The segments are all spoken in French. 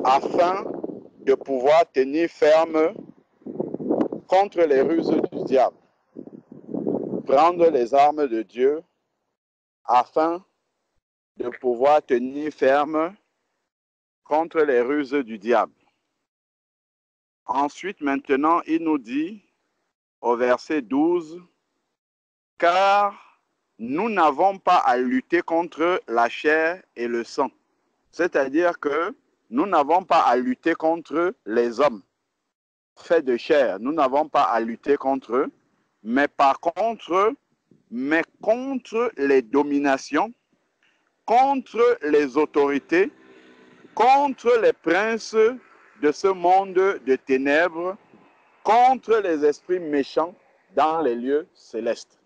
afin de pouvoir tenir ferme contre les ruses du diable. Prendre les armes de Dieu afin de pouvoir tenir ferme contre les ruses du diable. Ensuite, maintenant, il nous dit au verset 12, « Car nous n'avons pas à lutter contre la chair et le sang. » C'est-à-dire que nous n'avons pas à lutter contre les hommes faits de chair. Nous n'avons pas à lutter contre eux, mais par contre, contre les dominations, contre les autorités, contre les princes de ce monde de ténèbres, contre les esprits méchants dans les lieux célestes.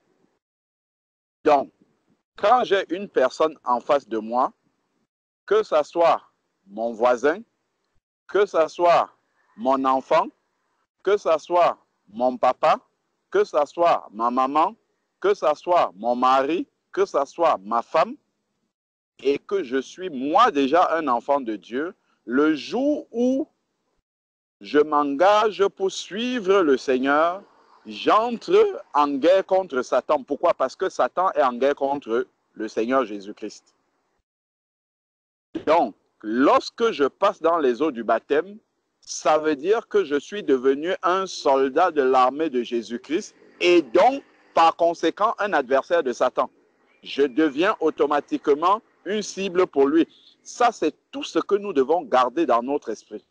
Donc, quand j'ai une personne en face de moi, que ce soit mon voisin, que ce soit mon enfant, que ce soit mon papa, que ce soit ma maman, que ce soit mon mari, que ce soit ma femme, et que je suis moi déjà un enfant de Dieu, le jour où je m'engage pour suivre le Seigneur, j'entre en guerre contre Satan. Pourquoi? Parce que Satan est en guerre contre le Seigneur Jésus-Christ. Donc, lorsque je passe dans les eaux du baptême, ça veut dire que je suis devenu un soldat de l'armée de Jésus-Christ et donc, par conséquent, un adversaire de Satan. Je deviens automatiquement une cible pour lui. Ça, c'est tout ce que nous devons garder dans notre esprit.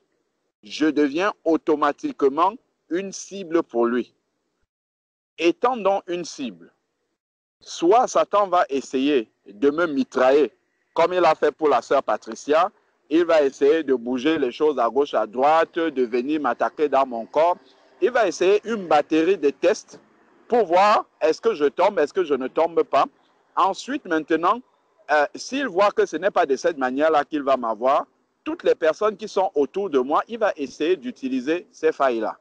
Je deviens automatiquement une cible pour lui. Étant donc une cible, soit Satan va essayer de me mitrailler, comme il a fait pour la sœur Patricia, il va essayer de bouger les choses à gauche, à droite, de venir m'attaquer dans mon corps. Il va essayer une batterie de tests pour voir est-ce que je tombe, est-ce que je ne tombe pas. Ensuite, maintenant, s'il voit que ce n'est pas de cette manière-là qu'il va m'avoir, toutes les personnes qui sont autour de moi, il va essayer d'utiliser ces failles-là.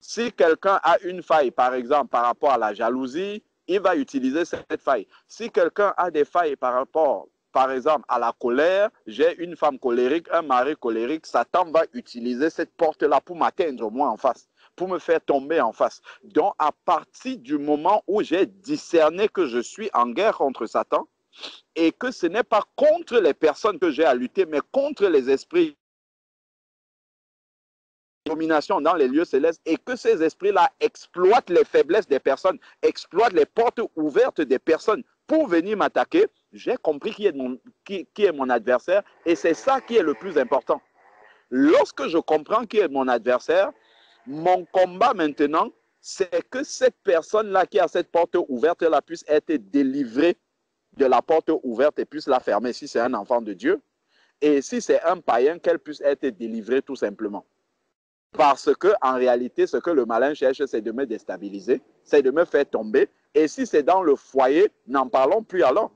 Si quelqu'un a une faille, par exemple, par rapport à la jalousie, il va utiliser cette faille. Si quelqu'un a des failles par rapport, par exemple, à la colère, j'ai une femme colérique, un mari colérique, Satan va utiliser cette porte-là pour m'atteindre moi en face, pour me faire tomber en face. Donc, à partir du moment où j'ai discerné que je suis en guerre contre Satan, et que ce n'est pas contre les personnes que j'ai à lutter, mais contre les esprits de domination dans les lieux célestes, et que ces esprits-là exploitent les faiblesses des personnes, exploitent les portes ouvertes des personnes pour venir m'attaquer, j'ai compris qui est mon adversaire, et c'est ça qui est le plus important. Lorsque je comprends qui est mon adversaire, mon combat maintenant, c'est que cette personne-là qui a cette porte ouverte-là puisse être délivrée de la porte ouverte et puisse la fermer si c'est un enfant de Dieu. Et si c'est un païen, qu'elle puisse être délivrée tout simplement. Parce que en réalité, ce que le malin cherche, c'est de me déstabiliser, c'est de me faire tomber. Et si c'est dans le foyer, n'en parlons plus alors.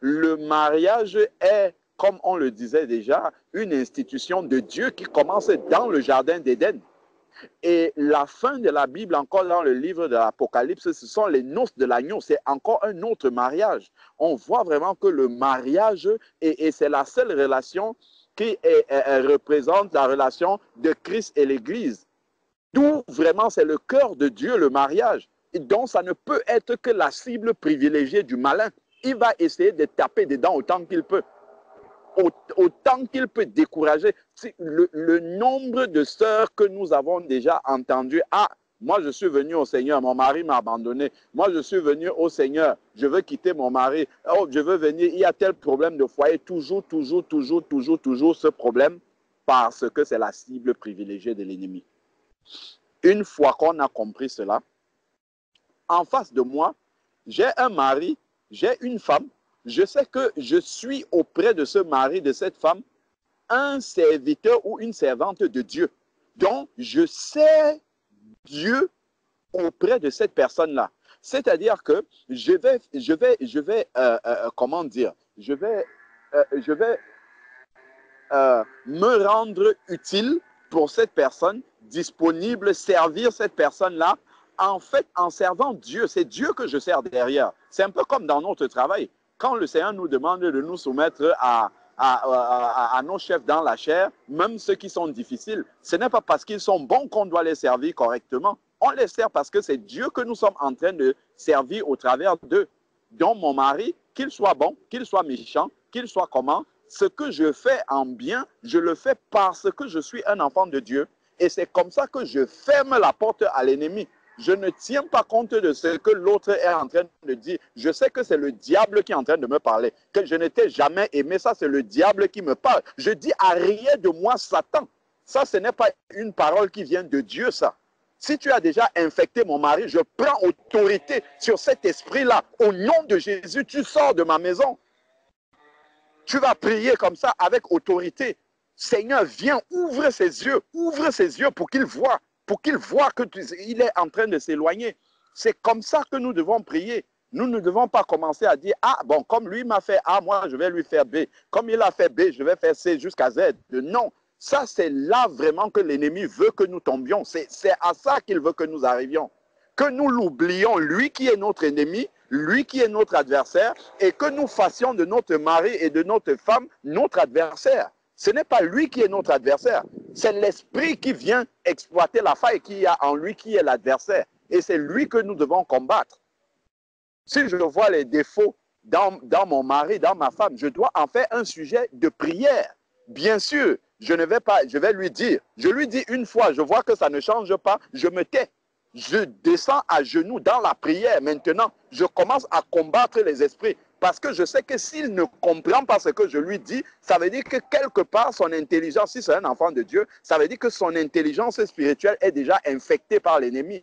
Le mariage est, comme on le disait déjà, une institution de Dieu qui commence dans le jardin d'Éden. Et la fin de la Bible, encore dans le livre de l'Apocalypse, ce sont les noces de l'agneau. C'est encore un autre mariage. On voit vraiment que le mariage, et c'est la seule relation qui représente la relation de Christ et l'Église. D'où vraiment c'est le cœur de Dieu, le mariage. Et donc ça ne peut être que la cible privilégiée du malin. Il va essayer de taper dedans autant qu'il peut. Autant qu'il peut décourager. Le nombre de sœurs que nous avons déjà entendues, ah, moi je suis venu au Seigneur, mon mari m'a abandonné, moi je suis venu au Seigneur, je veux quitter mon mari, oh, je veux venir, il y a tel problème de foyer, toujours ce problème, parce que c'est la cible privilégiée de l'ennemi. Une fois qu'on a compris cela, en face de moi, j'ai un mari, j'ai une femme, je sais que je suis auprès de ce mari, de cette femme, un serviteur ou une servante de Dieu. Donc, je sais Dieu auprès de cette personne-là. C'est-à-dire que je vais comment dire, je vais me rendre utile pour cette personne, disponible, servir cette personne-là. En fait, en servant Dieu, c'est Dieu que je sers derrière. C'est un peu comme dans notre travail. Quand le Seigneur nous demande de nous soumettre à à nos chefs dans la chair, même ceux qui sont difficiles, ce n'est pas parce qu'ils sont bons qu'on doit les servir correctement. On les sert parce que c'est Dieu que nous sommes en train de servir au travers d'eux. Donc mon mari, qu'il soit bon, qu'il soit méchant, qu'il soit comment, ce que je fais en bien, je le fais parce que je suis un enfant de Dieu. Et c'est comme ça que je ferme la porte à l'ennemi. Je ne tiens pas compte de ce que l'autre est en train de dire. Je sais que c'est le diable qui est en train de me parler, que je n'étais jamais aimé. Ça, c'est le diable qui me parle. Je dis arrière de moi, Satan. Ça, ce n'est pas une parole qui vient de Dieu, ça. Si tu as déjà infecté mon mari, je prends autorité sur cet esprit-là. Au nom de Jésus, tu sors de ma maison. Tu vas prier comme ça avec autorité. Seigneur, viens, ouvre ses yeux pour qu'il voie qu'il est en train de s'éloigner. C'est comme ça que nous devons prier. Nous ne devons pas commencer à dire, ah bon, comme lui m'a fait A, moi je vais lui faire B. Comme il a fait B, je vais faire C jusqu'à Z. Non, ça c'est là vraiment que l'ennemi veut que nous tombions. C'est à ça qu'il veut que nous arrivions. Que nous l'oublions, lui qui est notre ennemi, lui qui est notre adversaire, et que nous fassions de notre mari et de notre femme notre adversaire. Ce n'est pas lui qui est notre adversaire, c'est l'esprit qui vient exploiter la faille qu'il y a en lui qui est l'adversaire. Et c'est lui que nous devons combattre. Si je vois les défauts dans mon mari, dans ma femme, je dois en faire un sujet de prière. Bien sûr, je vais lui dire. Je lui dis une fois, je vois que ça ne change pas, je me tais. Je descends à genoux dans la prière. Maintenant, je commence à combattre les esprits. Parce que je sais que s'il ne comprend pas ce que je lui dis, ça veut dire que quelque part, son intelligence, si c'est un enfant de Dieu, ça veut dire que son intelligence spirituelle est déjà infectée par l'ennemi.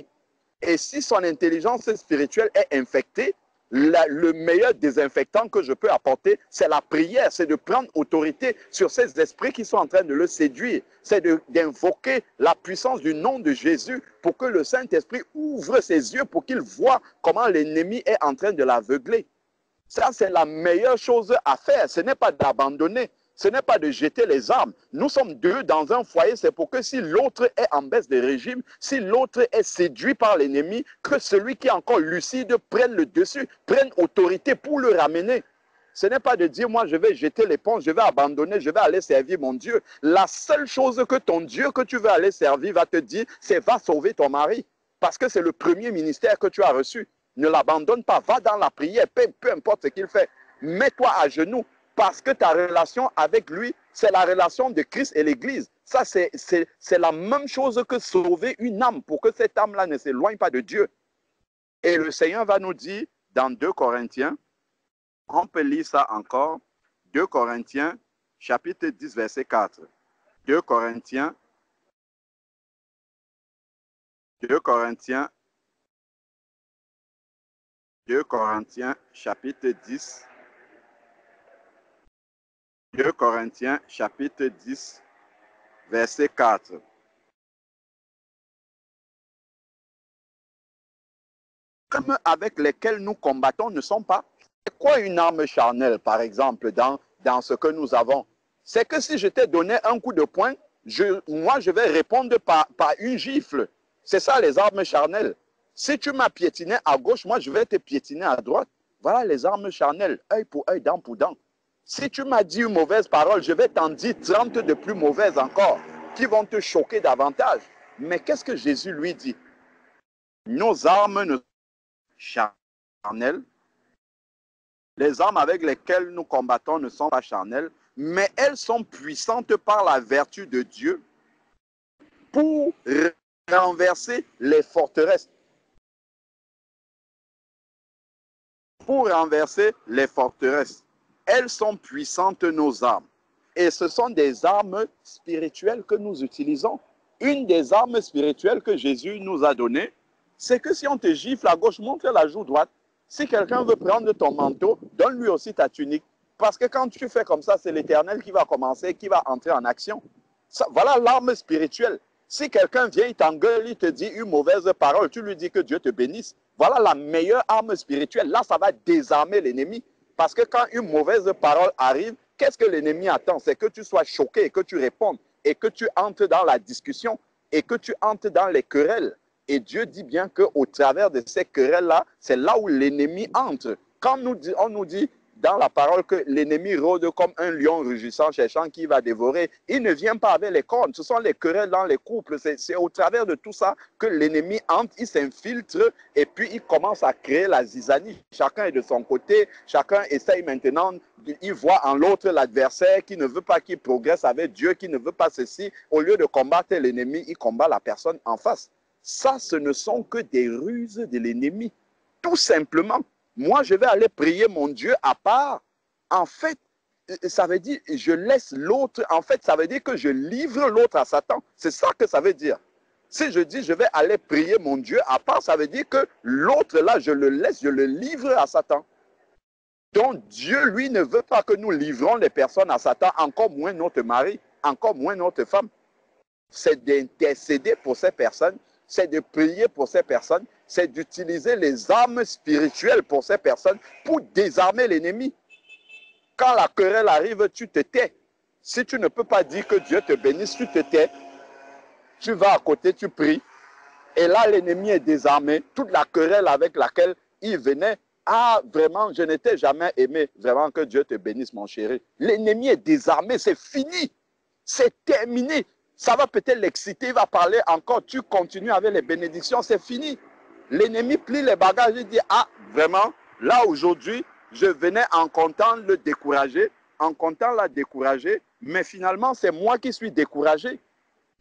Et si son intelligence spirituelle est infectée, le meilleur désinfectant que je peux apporter, c'est la prière, c'est de prendre autorité sur ces esprits qui sont en train de le séduire. C'est d'invoquer la puissance du nom de Jésus pour que le Saint-Esprit ouvre ses yeux pour qu'il voit comment l'ennemi est en train de l'aveugler. Ça, c'est la meilleure chose à faire. Ce n'est pas d'abandonner. Ce n'est pas de jeter les armes. Nous sommes deux dans un foyer. C'est pour que si l'autre est en baisse de régime, si l'autre est séduit par l'ennemi, que celui qui est encore lucide prenne le dessus, prenne autorité pour le ramener. Ce n'est pas de dire, moi, je vais jeter l'éponge, je vais abandonner, je vais aller servir mon Dieu. La seule chose que ton Dieu que tu veux aller servir va te dire, c'est va sauver ton mari. Parce que c'est le premier ministère que tu as reçu. Ne l'abandonne pas, va dans la prière, peu importe ce qu'il fait. Mets-toi à genoux. Parce que ta relation avec lui, c'est la relation de Christ et l'Église. Ça, c'est la même chose que sauver une âme pour que cette âme-là ne s'éloigne pas de Dieu. Et le Seigneur va nous dire dans 2 Corinthiens, on peut lire ça encore, 2 Corinthiens, chapitre 10, verset 4. 2 Corinthiens, chapitre 10, 2 Corinthiens, chapitre 10, verset 4. Comme avec lesquels nous combattons ne sont pas. C'est quoi une arme charnelle, par exemple, dans ce que nous avons? C'est que si je t'ai donné un coup de poing, moi, je vais répondre par une gifle. C'est ça, les armes charnelles. Si tu m'as piétiné à gauche, moi, je vais te piétiner à droite. Voilà les armes charnelles, œil pour œil, dent pour dent. Si tu m'as dit une mauvaise parole, je vais t'en dire 30 de plus mauvaises encore, qui vont te choquer davantage. Mais qu'est-ce que Jésus lui dit? Nos armes ne sont pas charnelles. Les armes avec lesquelles nous combattons ne sont pas charnelles, mais elles sont puissantes par la vertu de Dieu pour renverser les forteresses. Pour renverser les forteresses. Elles sont puissantes, nos armes. Et ce sont des armes spirituelles que nous utilisons. Une des armes spirituelles que Jésus nous a données, c'est que si on te gifle à gauche, montre la joue droite. Si quelqu'un veut prendre ton manteau, donne-lui aussi ta tunique. Parce que quand tu fais comme ça, c'est l'Éternel qui va commencer, qui va entrer en action. Ça, voilà l'arme spirituelle. Si quelqu'un vient, il t'engueule, il te dit une mauvaise parole, tu lui dis que Dieu te bénisse. Voilà la meilleure arme spirituelle. Là, ça va désarmer l'ennemi. Parce que quand une mauvaise parole arrive, qu'est-ce que l'ennemi attend? C'est que tu sois choqué et que tu répondes et que tu entres dans la discussion et que tu entres dans les querelles. Et Dieu dit bien qu'au travers de ces querelles-là, c'est là où l'ennemi entre. Quand on nous dit dans la parole que l'ennemi rôde comme un lion rugissant, cherchant qui va dévorer. Il ne vient pas avec les cornes. Ce sont les querelles dans les couples. C'est au travers de tout ça que l'ennemi entre, il s'infiltre et puis il commence à créer la zizanie. Chacun est de son côté. Chacun essaye maintenant, il voit en l'autre l'adversaire qui ne veut pas qu'il progresse avec Dieu, qui ne veut pas ceci. Au lieu de combattre l'ennemi, il combat la personne en face. Ça, ce ne sont que des ruses de l'ennemi. Tout simplement. Moi, je vais aller prier mon Dieu à part. En fait, ça veut dire je laisse l'autre. En fait, ça veut dire que je livre l'autre à Satan. C'est ça que ça veut dire. Si je dis je vais aller prier mon Dieu à part, ça veut dire que l'autre là, je le laisse, je le livre à Satan. Donc Dieu, lui, ne veut pas que nous livrons les personnes à Satan, encore moins notre mari, encore moins notre femme. C'est d'intercéder pour ces personnes, c'est de prier pour ces personnes, c'est d'utiliser les armes spirituelles pour ces personnes pour désarmer l'ennemi. Quand la querelle arrive, tu te tais. Si tu ne peux pas dire que Dieu te bénisse, tu te tais. Tu vas à côté, tu pries. Et là, l'ennemi est désarmé. Toute la querelle avec laquelle il venait, ah, vraiment, je n'étais jamais aimé. Vraiment, que Dieu te bénisse, mon chéri. L'ennemi est désarmé, c'est fini. C'est terminé. Ça va peut-être l'exciter, il va parler encore. Tu continues avec les bénédictions, c'est fini. L'ennemi plie les bagages et dit, ah, vraiment, là aujourd'hui, je venais en comptant le décourager, en comptant la décourager, mais finalement, c'est moi qui suis découragé.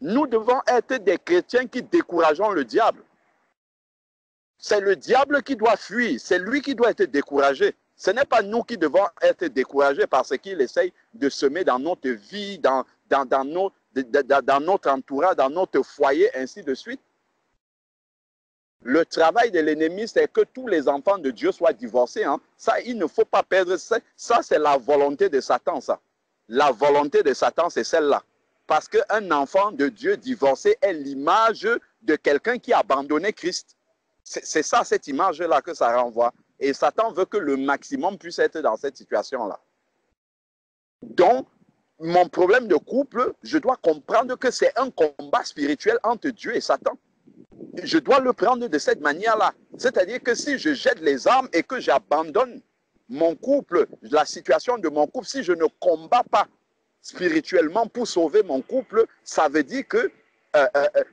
Nous devons être des chrétiens qui décourageons le diable. C'est le diable qui doit fuir, c'est lui qui doit être découragé. Ce n'est pas nous qui devons être découragés parce qu'il essaye de semer dans notre vie, dans notre entourage, dans notre foyer, ainsi de suite. Le travail de l'ennemi, c'est que tous les enfants de Dieu soient divorcés. Hein. Ça, il ne faut pas perdre. Ça, c'est la volonté de Satan, ça. La volonté de Satan, c'est celle-là. Parce qu'un enfant de Dieu divorcé est l'image de quelqu'un qui a abandonné Christ. C'est ça, cette image-là que ça renvoie. Et Satan veut que le maximum puisse être dans cette situation-là. Donc, mon problème de couple, je dois comprendre que c'est un combat spirituel entre Dieu et Satan. Je dois le prendre de cette manière-là. C'est-à-dire que si je jette les armes et que j'abandonne mon couple, la situation de mon couple, si je ne combats pas spirituellement pour sauver mon couple, ça veut dire que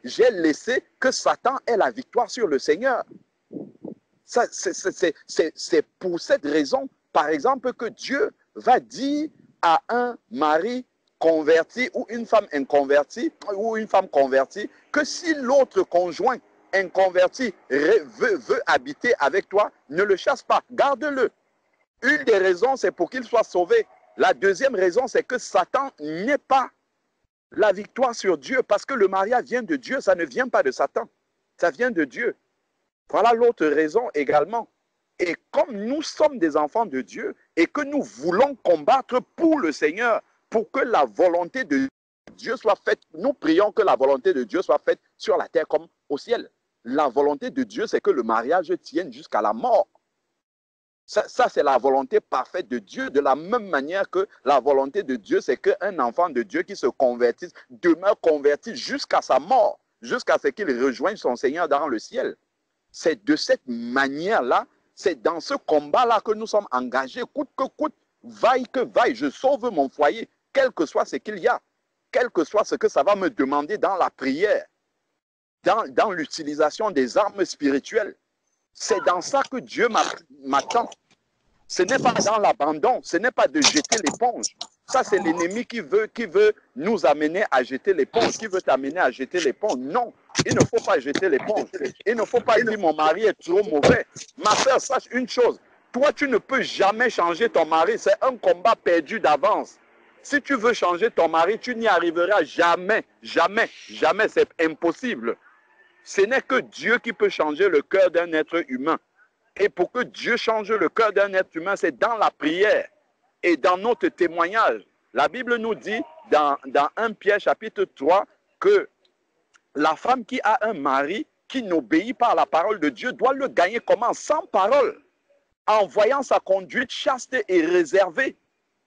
j'ai laissé que Satan ait la victoire sur le Seigneur. C'est pour cette raison, par exemple, que Dieu va dire à un mari converti ou une femme inconvertie ou une femme convertie que si l'autre conjoint inconverti veut habiter avec toi, ne le chasse pas, garde-le. Une des raisons, c'est pour qu'il soit sauvé. La deuxième raison, c'est que Satan n'ait pas la victoire sur Dieu parce que le mariage vient de Dieu, ça ne vient pas de Satan, ça vient de Dieu. Voilà l'autre raison également. Et comme nous sommes des enfants de Dieu et que nous voulons combattre pour le Seigneur, pour que la volonté de Dieu soit faite, nous prions que la volonté de Dieu soit faite sur la terre comme au ciel. La volonté de Dieu, c'est que le mariage tienne jusqu'à la mort. Ça c'est la volonté parfaite de Dieu, de la même manière que la volonté de Dieu, c'est qu'un enfant de Dieu qui se convertisse demeure converti jusqu'à sa mort, jusqu'à ce qu'il rejoigne son Seigneur dans le ciel. C'est de cette manière-là, c'est dans ce combat-là que nous sommes engagés, coûte que coûte, vaille que vaille, je sauve mon foyer, quel que soit ce qu'il y a, quel que soit ce que ça va me demander dans la prière, dans l'utilisation des armes spirituelles. C'est dans ça que Dieu m'attend. Ce n'est pas dans l'abandon, ce n'est pas de jeter l'éponge. Ça, c'est l'ennemi qui veut nous amener à jeter l'éponge, qui veut t'amener à jeter l'éponge. Non, il ne faut pas jeter l'éponge. Il ne faut pas dire mon mari est trop mauvais. Ma soeur, sache une chose. Toi, tu ne peux jamais changer ton mari. C'est un combat perdu d'avance. Si tu veux changer ton mari, tu n'y arriveras jamais, jamais, jamais. C'est impossible. Ce n'est que Dieu qui peut changer le cœur d'un être humain. Et pour que Dieu change le cœur d'un être humain, c'est dans la prière et dans notre témoignage. La Bible nous dit dans 1 Pierre chapitre 3 que la femme qui a un mari qui n'obéit pas à la parole de Dieu doit le gagner comment? Sans parole. En voyant sa conduite chaste et réservée.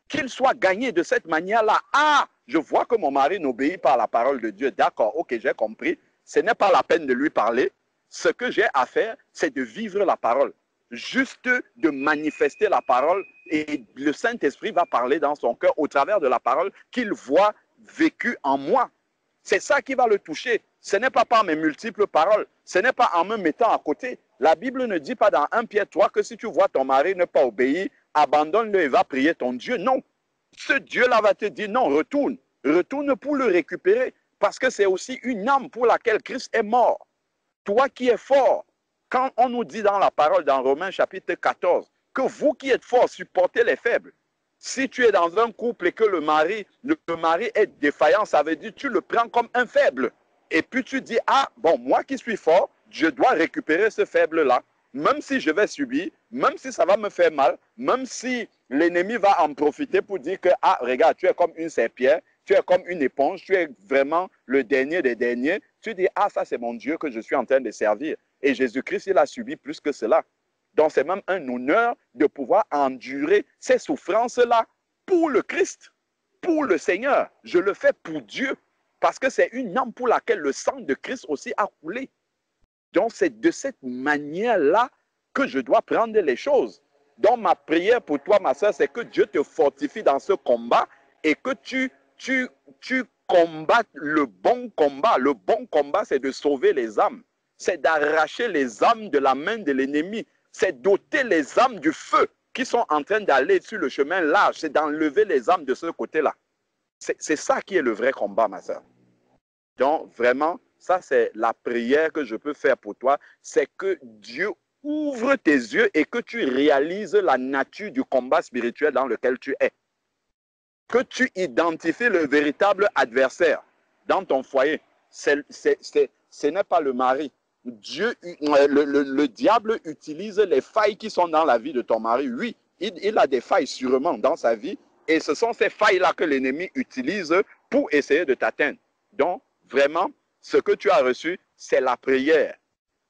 Qu'il soit gagné de cette manière-là. Ah, je vois que mon mari n'obéit pas à la parole de Dieu. D'accord, ok, j'ai compris. Ce n'est pas la peine de lui parler. Ce que j'ai à faire, c'est de vivre la parole. juste de manifester la parole et le Saint-Esprit va parler dans son cœur au travers de la parole qu'il voit vécue en moi. C'est ça qui va le toucher. Ce n'est pas par mes multiples paroles. Ce n'est pas en me mettant à côté. La Bible ne dit pas dans 1 Pierre 3 que si tu vois ton mari ne pas obéir, abandonne-le et va prier ton Dieu. Non. Ce Dieu-là va te dire non, retourne. Retourne pour le récupérer. Parce que c'est aussi une âme pour laquelle Christ est mort. Toi qui es fort, quand on nous dit dans la parole, dans Romains chapitre 14, que vous qui êtes forts, supportez les faibles. Si tu es dans un couple et que le mari est défaillant, ça veut dire que tu le prends comme un faible. Et puis tu dis, ah, bon, moi qui suis fort, je dois récupérer ce faible-là. Même si je vais subir, même si ça va me faire mal, même si l'ennemi va en profiter pour dire que, ah, regarde, tu es comme une serpillère, tu es comme une éponge, tu es vraiment le dernier des derniers. Tu dis, ah, ça c'est mon Dieu que je suis en train de servir. Et Jésus-Christ, il a subi plus que cela. Donc c'est même un honneur de pouvoir endurer ces souffrances-là pour le Christ, pour le Seigneur. Je le fais pour Dieu, parce que c'est une âme pour laquelle le sang de Christ aussi a coulé. Donc c'est de cette manière-là que je dois prendre les choses. Donc ma prière pour toi, ma soeur, c'est que Dieu te fortifie dans ce combat et que tu combattes le bon combat. Le bon combat, c'est de sauver les âmes. C'est d'arracher les âmes de la main de l'ennemi. C'est d'ôter les âmes du feu qui sont en train d'aller sur le chemin large. C'est d'enlever les âmes de ce côté-là. C'est ça qui est le vrai combat, ma soeur. Donc, vraiment, ça, c'est la prière que je peux faire pour toi. C'est que Dieu ouvre tes yeux et que tu réalises la nature du combat spirituel dans lequel tu es. Que tu identifies le véritable adversaire dans ton foyer. Ce n'est pas le mari. Le diable utilise les failles qui sont dans la vie de ton mari. Oui, il a des failles sûrement dans sa vie et ce sont ces failles-là que l'ennemi utilise pour essayer de t'atteindre. Donc, vraiment, ce que tu as reçu, c'est la prière.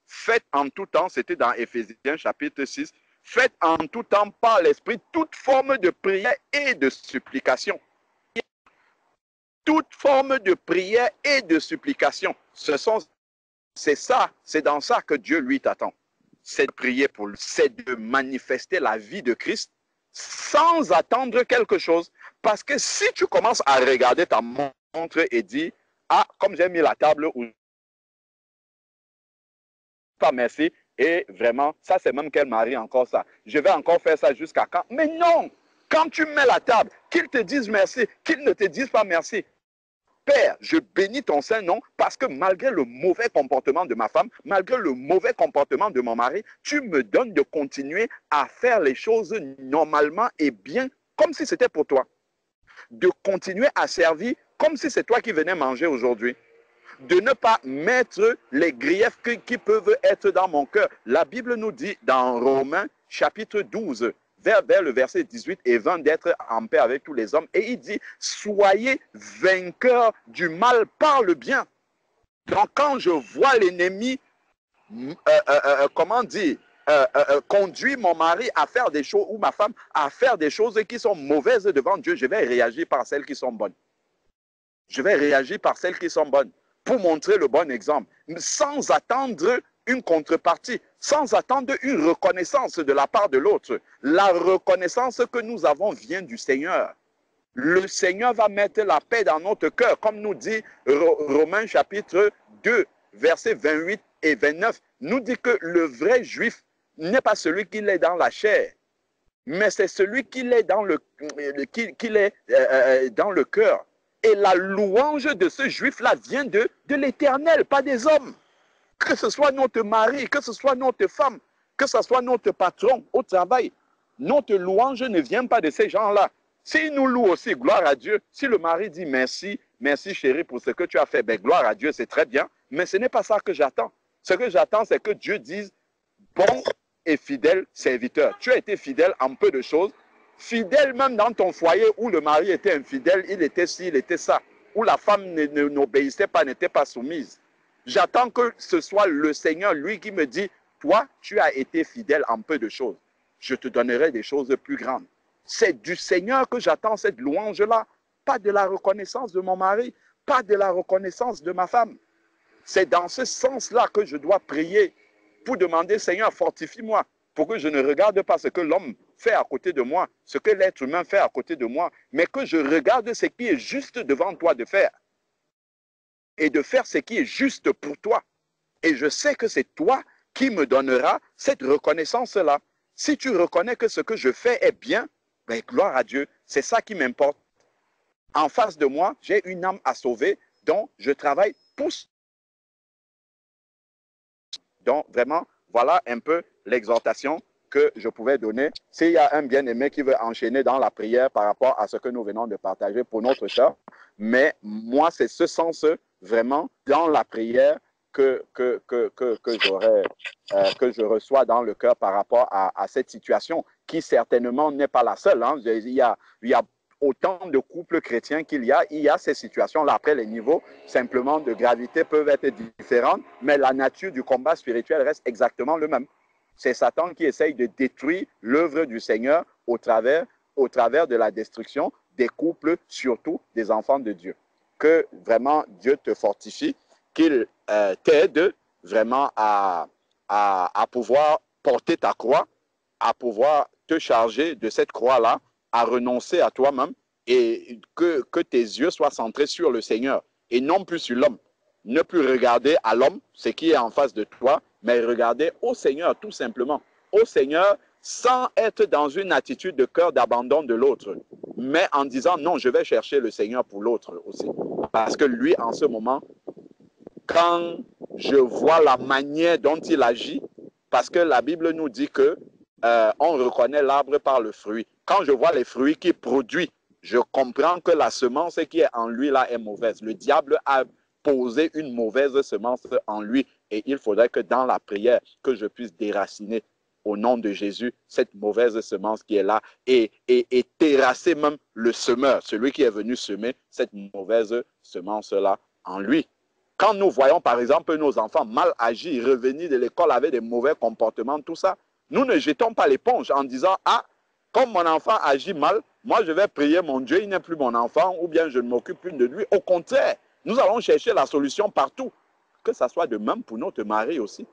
Faites en tout temps, c'était dans Éphésiens chapitre 6, faites en tout temps par l'Esprit toute forme de prière et de supplication. Toute forme de prière et de supplication. C'est ça, c'est dans ça que Dieu lui t'attend. C'est de prier pour lui, c'est de manifester la vie de Christ sans attendre quelque chose. Parce que si tu commences à regarder ta montre et dire, ah, comme j'ai mis la table, ou pas merci, et vraiment, ça c'est même qu'elle marie encore ça. Je vais encore faire ça jusqu'à quand? Mais non! Quand tu mets la table, qu'ils te disent merci, qu'ils ne te disent pas merci. Père, je bénis ton Saint-Nom parce que malgré le mauvais comportement de ma femme, malgré le mauvais comportement de mon mari, tu me donnes de continuer à faire les choses normalement et bien, comme si c'était pour toi. De continuer à servir comme si c'est toi qui venais manger aujourd'hui. De ne pas mettre les griefs qui peuvent être dans mon cœur. La Bible nous dit dans Romains chapitre 12, vers le verset 18 et 20, d'être en paix avec tous les hommes. Et il dit, soyez vainqueurs du mal par le bien. Donc quand je vois l'ennemi, conduire mon mari à faire des choses, ou ma femme à faire des choses qui sont mauvaises devant Dieu, je vais réagir par celles qui sont bonnes. Je vais réagir par celles qui sont bonnes pour montrer le bon exemple, sans attendre une contrepartie, sans attendre une reconnaissance de la part de l'autre. La reconnaissance que nous avons vient du Seigneur. Le Seigneur va mettre la paix dans notre cœur, comme nous dit Romains chapitre 2, versets 28 et 29, nous dit que le vrai juif n'est pas celui qui est dans la chair, mais c'est celui qui est dans le cœur. Et la louange de ce juif-là vient de l'Éternel, pas des hommes. Que ce soit notre mari, que ce soit notre femme, que ce soit notre patron au travail, notre louange ne vient pas de ces gens-là. S'ils nous louent aussi, gloire à Dieu. Si le mari dit merci, merci chérie pour ce que tu as fait, ben gloire à Dieu, c'est très bien. Mais ce n'est pas ça que j'attends. Ce que j'attends, c'est que Dieu dise, bon et fidèle serviteur. Tu as été fidèle en peu de choses. Fidèle même dans ton foyer où le mari était infidèle, il était ci, il était ça. Où la femme n'obéissait pas, n'était pas soumise. J'attends que ce soit le Seigneur, lui, qui me dit, toi, tu as été fidèle en peu de choses. Je te donnerai des choses plus grandes. C'est du Seigneur que j'attends cette louange-là. Pas de la reconnaissance de mon mari, pas de la reconnaissance de ma femme. C'est dans ce sens-là que je dois prier pour demander, Seigneur, fortifie-moi. pour que je ne regarde pas ce que l'homme fait à côté de moi, ce que l'être humain fait à côté de moi, mais que je regarde ce qui est juste devant toi de faire et de faire ce qui est juste pour toi. Et je sais que c'est toi qui me donneras cette reconnaissance-là. Si tu reconnais que ce que je fais est bien, ben, gloire à Dieu, c'est ça qui m'importe. En face de moi, j'ai une âme à sauver, dont je travaille pour. Donc, vraiment, voilà un peu l'exhortation que je pouvais donner. S'il y a un bien-aimé qui veut enchaîner dans la prière par rapport à ce que nous venons de partager pour notre sœur, mais moi, c'est ce sens vraiment dans la prière que je reçois dans le cœur par rapport à cette situation qui certainement n'est pas la seule. Hein. Il y a autant de couples chrétiens il y a ces situations-là. Après, les niveaux simplement de gravité peuvent être différents, mais la nature du combat spirituel reste exactement le même. C'est Satan qui essaye de détruire l'œuvre du Seigneur au travers de la destruction des couples, surtout des enfants de Dieu. Que vraiment Dieu te fortifie, qu'il t'aide vraiment à pouvoir porter ta croix, à pouvoir te charger de cette croix-là, à renoncer à toi-même et que tes yeux soient centrés sur le Seigneur et non plus sur l'homme. Ne plus regarder à l'homme, ce qui est en face de toi, mais regarder au Seigneur tout simplement. Au Seigneur sans être dans une attitude de cœur d'abandon de l'autre, mais en disant non, je vais chercher le Seigneur pour l'autre aussi. Parce que lui, en ce moment, quand je vois la manière dont il agit, parce que la Bible nous dit que on reconnaît l'arbre par le fruit. Quand je vois les fruits qu'il produit, je comprends que la semence qui est en lui là est mauvaise. Le diable a posé une mauvaise semence en lui et il faudrait que dans la prière, que je puisse déraciner au nom de Jésus cette mauvaise semence qui est là et terrasser même le semeur, celui qui est venu semer cette mauvaise semence-là en lui. Quand nous voyons par exemple nos enfants mal agir, revenir de l'école avec des mauvais comportements, tout ça, nous ne jetons pas l'éponge en disant « Ah, comme mon enfant agit mal, moi je vais prier mon Dieu, il n'est plus mon enfant, ou bien je ne m'occupe plus de lui. » Au contraire, nous allons chercher la solution partout. Que ça soit de même pour notre mari aussi.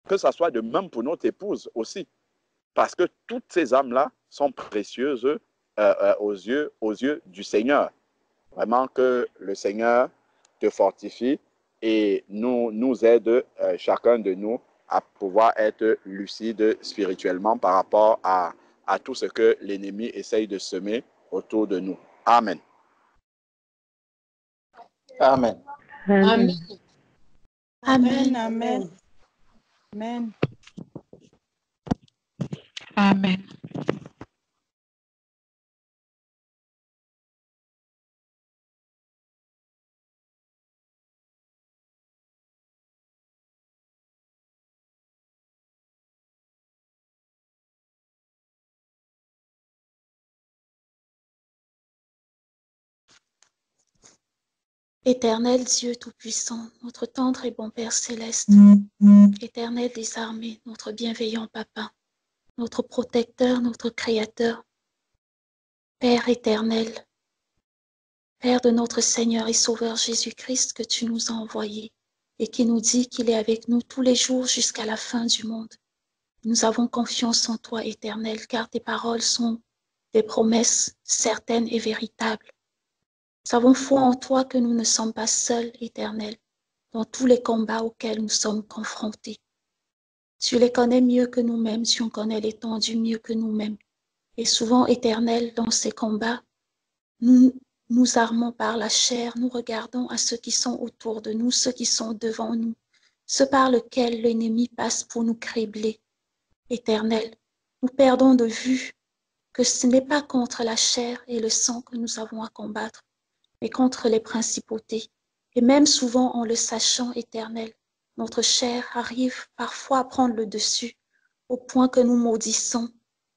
Que ça soit de même pour notre épouse aussi. Parce que toutes ces âmes-là sont précieuses aux yeux du Seigneur. Vraiment que le Seigneur te fortifie et nous aide, chacun de nous, à pouvoir être lucide spirituellement par rapport à tout ce que l'ennemi essaye de semer autour de nous. Amen. Amen. Amen. Amen. Amen. Amen. Amen. Éternel Dieu Tout-Puissant, notre tendre et bon Père Céleste, Éternel des armées, notre bienveillant Papa, notre protecteur, notre Créateur, Père éternel, Père de notre Seigneur et Sauveur Jésus-Christ que tu nous as envoyé et qui nous dit qu'il est avec nous tous les jours jusqu'à la fin du monde. Nous avons confiance en toi, Éternel, car tes paroles sont des promesses certaines et véritables. Nous avons foi en toi que nous ne sommes pas seuls, Éternel, dans tous les combats auxquels nous sommes confrontés. Tu les connais mieux que nous-mêmes, tu en connais l'étendue mieux que nous-mêmes. Et souvent, Éternel, dans ces combats, nous nous armons par la chair, nous regardons à ceux qui sont autour de nous, ceux qui sont devant nous, ceux par lesquels l'ennemi passe pour nous cribler. Éternel, nous perdons de vue que ce n'est pas contre la chair et le sang que nous avons à combattre, mais contre les principautés. Et même souvent en le sachant, Éternel, notre chair arrive parfois à prendre le dessus, au point que nous maudissons,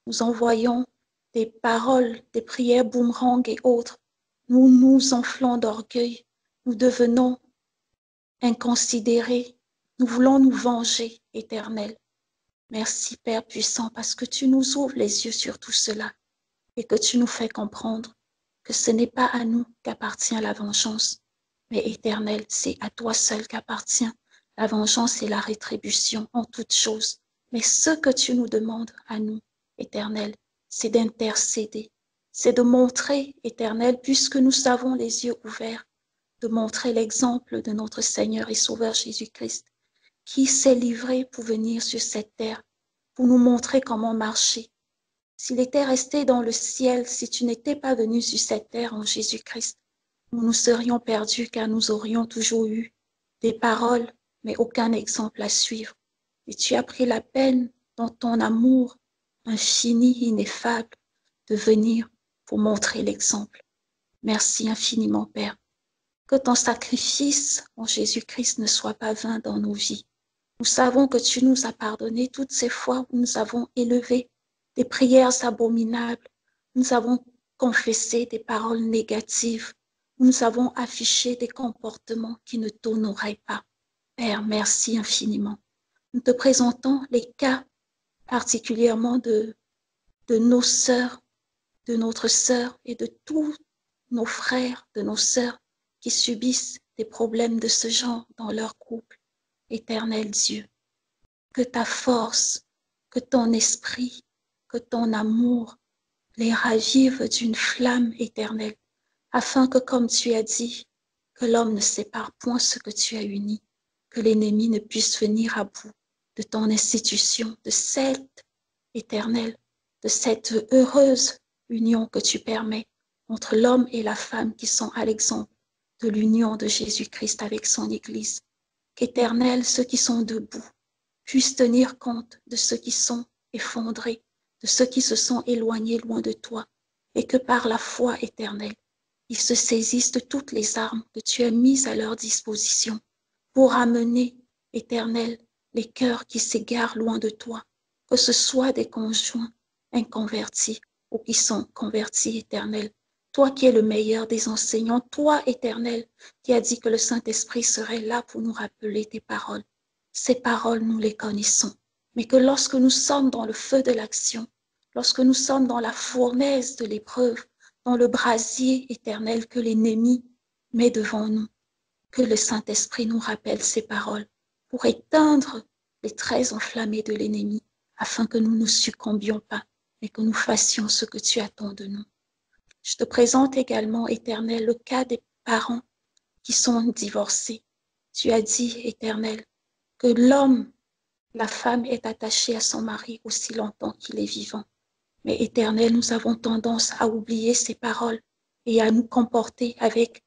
nous envoyons des paroles, des prières boomerang et autres. Nous nous enflons d'orgueil, nous devenons inconsidérés, nous voulons nous venger, Éternel. Merci, Père puissant, parce que tu nous ouvres les yeux sur tout cela et que tu nous fais comprendre que ce n'est pas à nous qu'appartient la vengeance, mais Éternel, c'est à toi seul qu'appartient la vengeance et la rétribution en toutes choses. Mais ce que tu nous demandes à nous, Éternel, c'est d'intercéder, c'est de montrer, Éternel, puisque nous avons les yeux ouverts, de montrer l'exemple de notre Seigneur et Sauveur Jésus-Christ, qui s'est livré pour venir sur cette terre, pour nous montrer comment marcher. S'il était resté dans le ciel, si tu n'étais pas venu sur cette terre en Jésus-Christ, nous nous serions perdus car nous aurions toujours eu des paroles, mais aucun exemple à suivre. Et tu as pris la peine dans ton amour infini, ineffable, de venir pour montrer l'exemple. Merci infiniment, Père. Que ton sacrifice en Jésus-Christ ne soit pas vain dans nos vies. Nous savons que tu nous as pardonné toutes ces fois où nous avons élevé des prières abominables, nous avons confessé des paroles négatives, nous avons affiché des comportements qui ne t'honoraient pas. Père, merci infiniment. Nous te présentons les cas particulièrement de nos sœurs, de notre sœur et de tous nos frères, de nos sœurs qui subissent des problèmes de ce genre dans leur couple. Éternel Dieu, que ta force, que ton esprit, que ton amour les ravive d'une flamme éternelle, afin que, comme tu as dit, que l'homme ne sépare point ce que tu as uni, que l'ennemi ne puisse venir à bout de ton institution, de cette éternelle, de cette heureuse union que tu permets entre l'homme et la femme qui sont à l'exemple de l'union de Jésus-Christ avec son Église. Qu'éternel, ceux qui sont debout puissent tenir compte de ceux qui sont effondrés, de ceux qui se sont éloignés loin de toi, et que par la foi éternelle, ils se saisissent de toutes les armes que tu as mises à leur disposition pour amener, éternel, les cœurs qui s'égarent loin de toi, que ce soit des conjoints inconvertis ou qui sont convertis, éternel. Toi qui es le meilleur des enseignants, toi, éternel, qui as dit que le Saint-Esprit serait là pour nous rappeler tes paroles. Ces paroles, nous les connaissons, mais que lorsque nous sommes dans le feu de l'action, lorsque nous sommes dans la fournaise de l'épreuve, dans le brasier éternel que l'ennemi met devant nous, que le Saint-Esprit nous rappelle ces paroles pour éteindre les traits enflammés de l'ennemi, afin que nous ne succombions pas, mais que nous fassions ce que tu attends de nous. Je te présente également, Éternel, le cas des parents qui sont divorcés. Tu as dit, Éternel, que l'homme, la femme est attachée à son mari aussi longtemps qu'il est vivant. Mais Éternel, nous avons tendance à oublier ces paroles et à nous comporter avec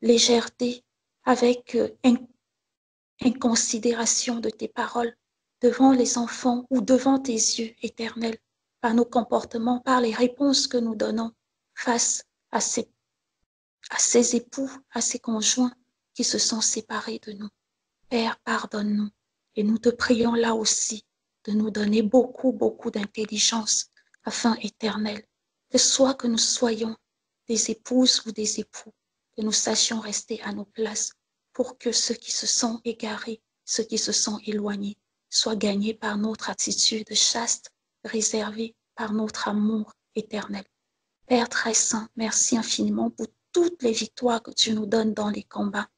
légèreté, avec inconsidération de tes paroles devant les enfants ou devant tes yeux, Éternel, par nos comportements, par les réponses que nous donnons face à ces époux, à ces conjoints qui se sont séparés de nous. Père, pardonne-nous et nous te prions là aussi de nous donner beaucoup, beaucoup d'intelligence afin, Éternel, que soit que nous soyons des épouses ou des époux, que nous sachions rester à nos places pour que ceux qui se sont égarés, ceux qui se sont éloignés, soient gagnés par notre attitude chaste, réservée par notre amour éternel. Père très saint, merci infiniment pour toutes les victoires que tu nous donnes dans les combats.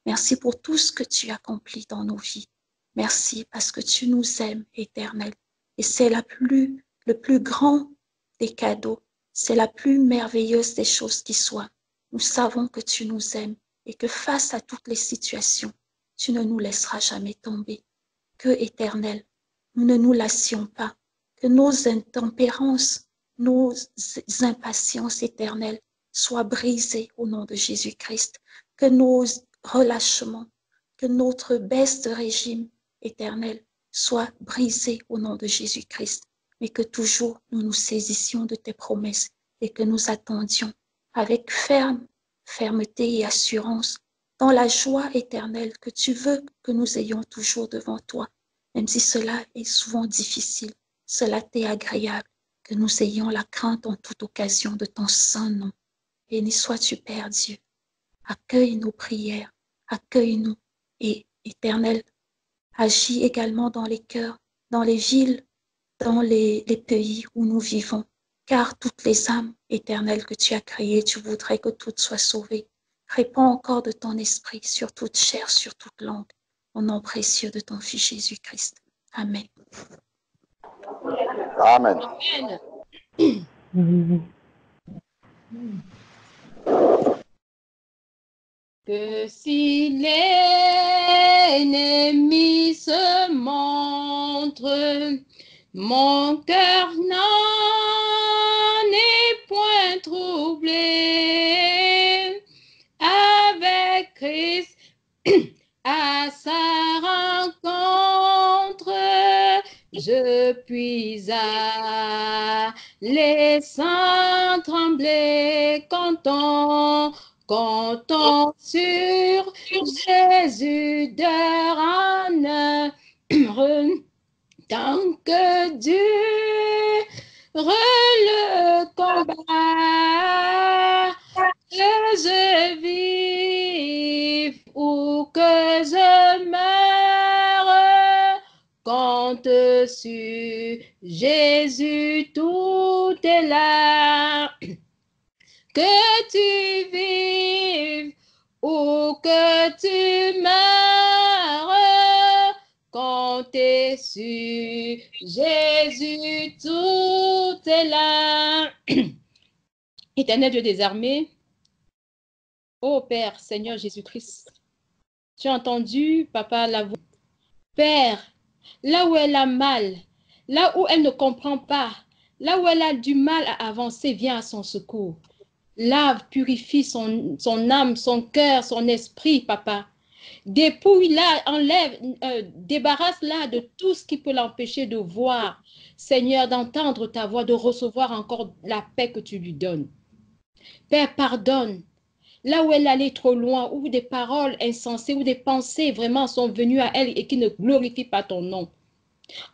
Merci pour tout ce que tu accomplis dans nos vies. Merci parce que tu nous aimes, Éternel. Et c'est le plus grand des cadeaux, c'est la plus merveilleuse des choses qui soient. Nous savons que tu nous aimes et que face à toutes les situations, tu ne nous laisseras jamais tomber. Que, Éternel, nous ne nous lassions pas, que nos intempérances, nos impatiences éternelles soient brisées au nom de Jésus-Christ, que nos relâchements, que notre baisse de régime éternel soit brisée au nom de Jésus-Christ, mais que toujours nous nous saisissions de tes promesses et que nous attendions avec fermeté et assurance dans la joie éternelle que tu veux que nous ayons toujours devant toi, même si cela est souvent difficile, cela t'est agréable, que nous ayons la crainte en toute occasion de ton saint nom. Béni sois-tu, Père Dieu. Accueille nos prières, accueille-nous et, Éternel, agis également dans les cœurs, dans les villes, dans les pays où nous vivons, car toutes les âmes éternelles que tu as créées, tu voudrais que toutes soient sauvées. Répands encore de ton esprit sur toute chair, sur toute langue, au nom précieux de ton Fils Jésus-Christ. Amen. Amen. Amen. Que si l'ennemi se montre, mon cœur n'en est point troublé. Avec Christ à sa rencontre, je puis aller sans trembler, comptons sur Jésus d'heure en heure, tant que Dieu le combat, que je vive ou que je meure, compte sur Jésus, tout est là. Que tu vives ou que tu meurs, comptez sur Jésus, tout est là. Éternel Dieu des armées, ô Père, Seigneur Jésus-Christ, tu as entendu, Papa, la voix. Père, là où elle a mal, là où elle ne comprend pas, là où elle a du mal à avancer, viens à son secours. Lave, purifie son âme, son cœur, son esprit, Papa. Dépouille-la, enlève, débarrasse-la de tout ce qui peut l'empêcher de voir, Seigneur, d'entendre ta voix, de recevoir encore la paix que tu lui donnes. Père, pardonne. Là où elle allait trop loin, où des paroles insensées, où des pensées vraiment sont venues à elle et qui ne glorifient pas ton nom.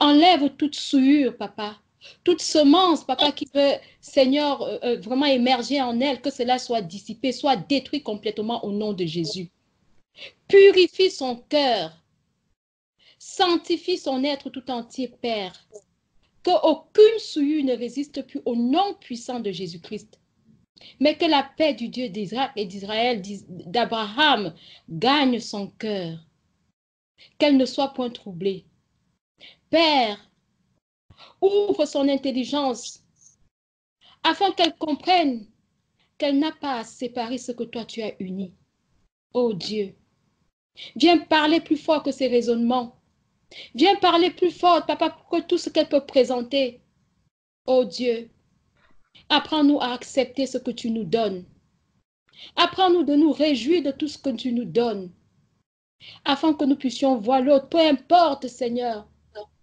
Enlève toute souillure, Papa. Toute semence, Papa, qui peut, Seigneur, vraiment émerger en elle, que cela soit dissipé, soit détruit complètement au nom de Jésus. Purifie son cœur. Sanctifie son être tout entier, Père. Qu'aucune souillure ne résiste plus au nom puissant de Jésus-Christ. Mais que la paix du Dieu d'Israël et d'Israël, d'Abraham, gagne son cœur. Qu'elle ne soit point troublée. Père, ouvre son intelligence afin qu'elle comprenne qu'elle n'a pas à séparer ce que toi tu as uni. Oh Dieu, viens parler plus fort que ses raisonnements. Viens parler plus fort, Papa, que tout ce qu'elle peut présenter. Oh Dieu, apprends-nous à accepter ce que tu nous donnes. Apprends-nous de nous réjouir de tout ce que tu nous donnes, afin que nous puissions voir l'autre, peu importe, Seigneur,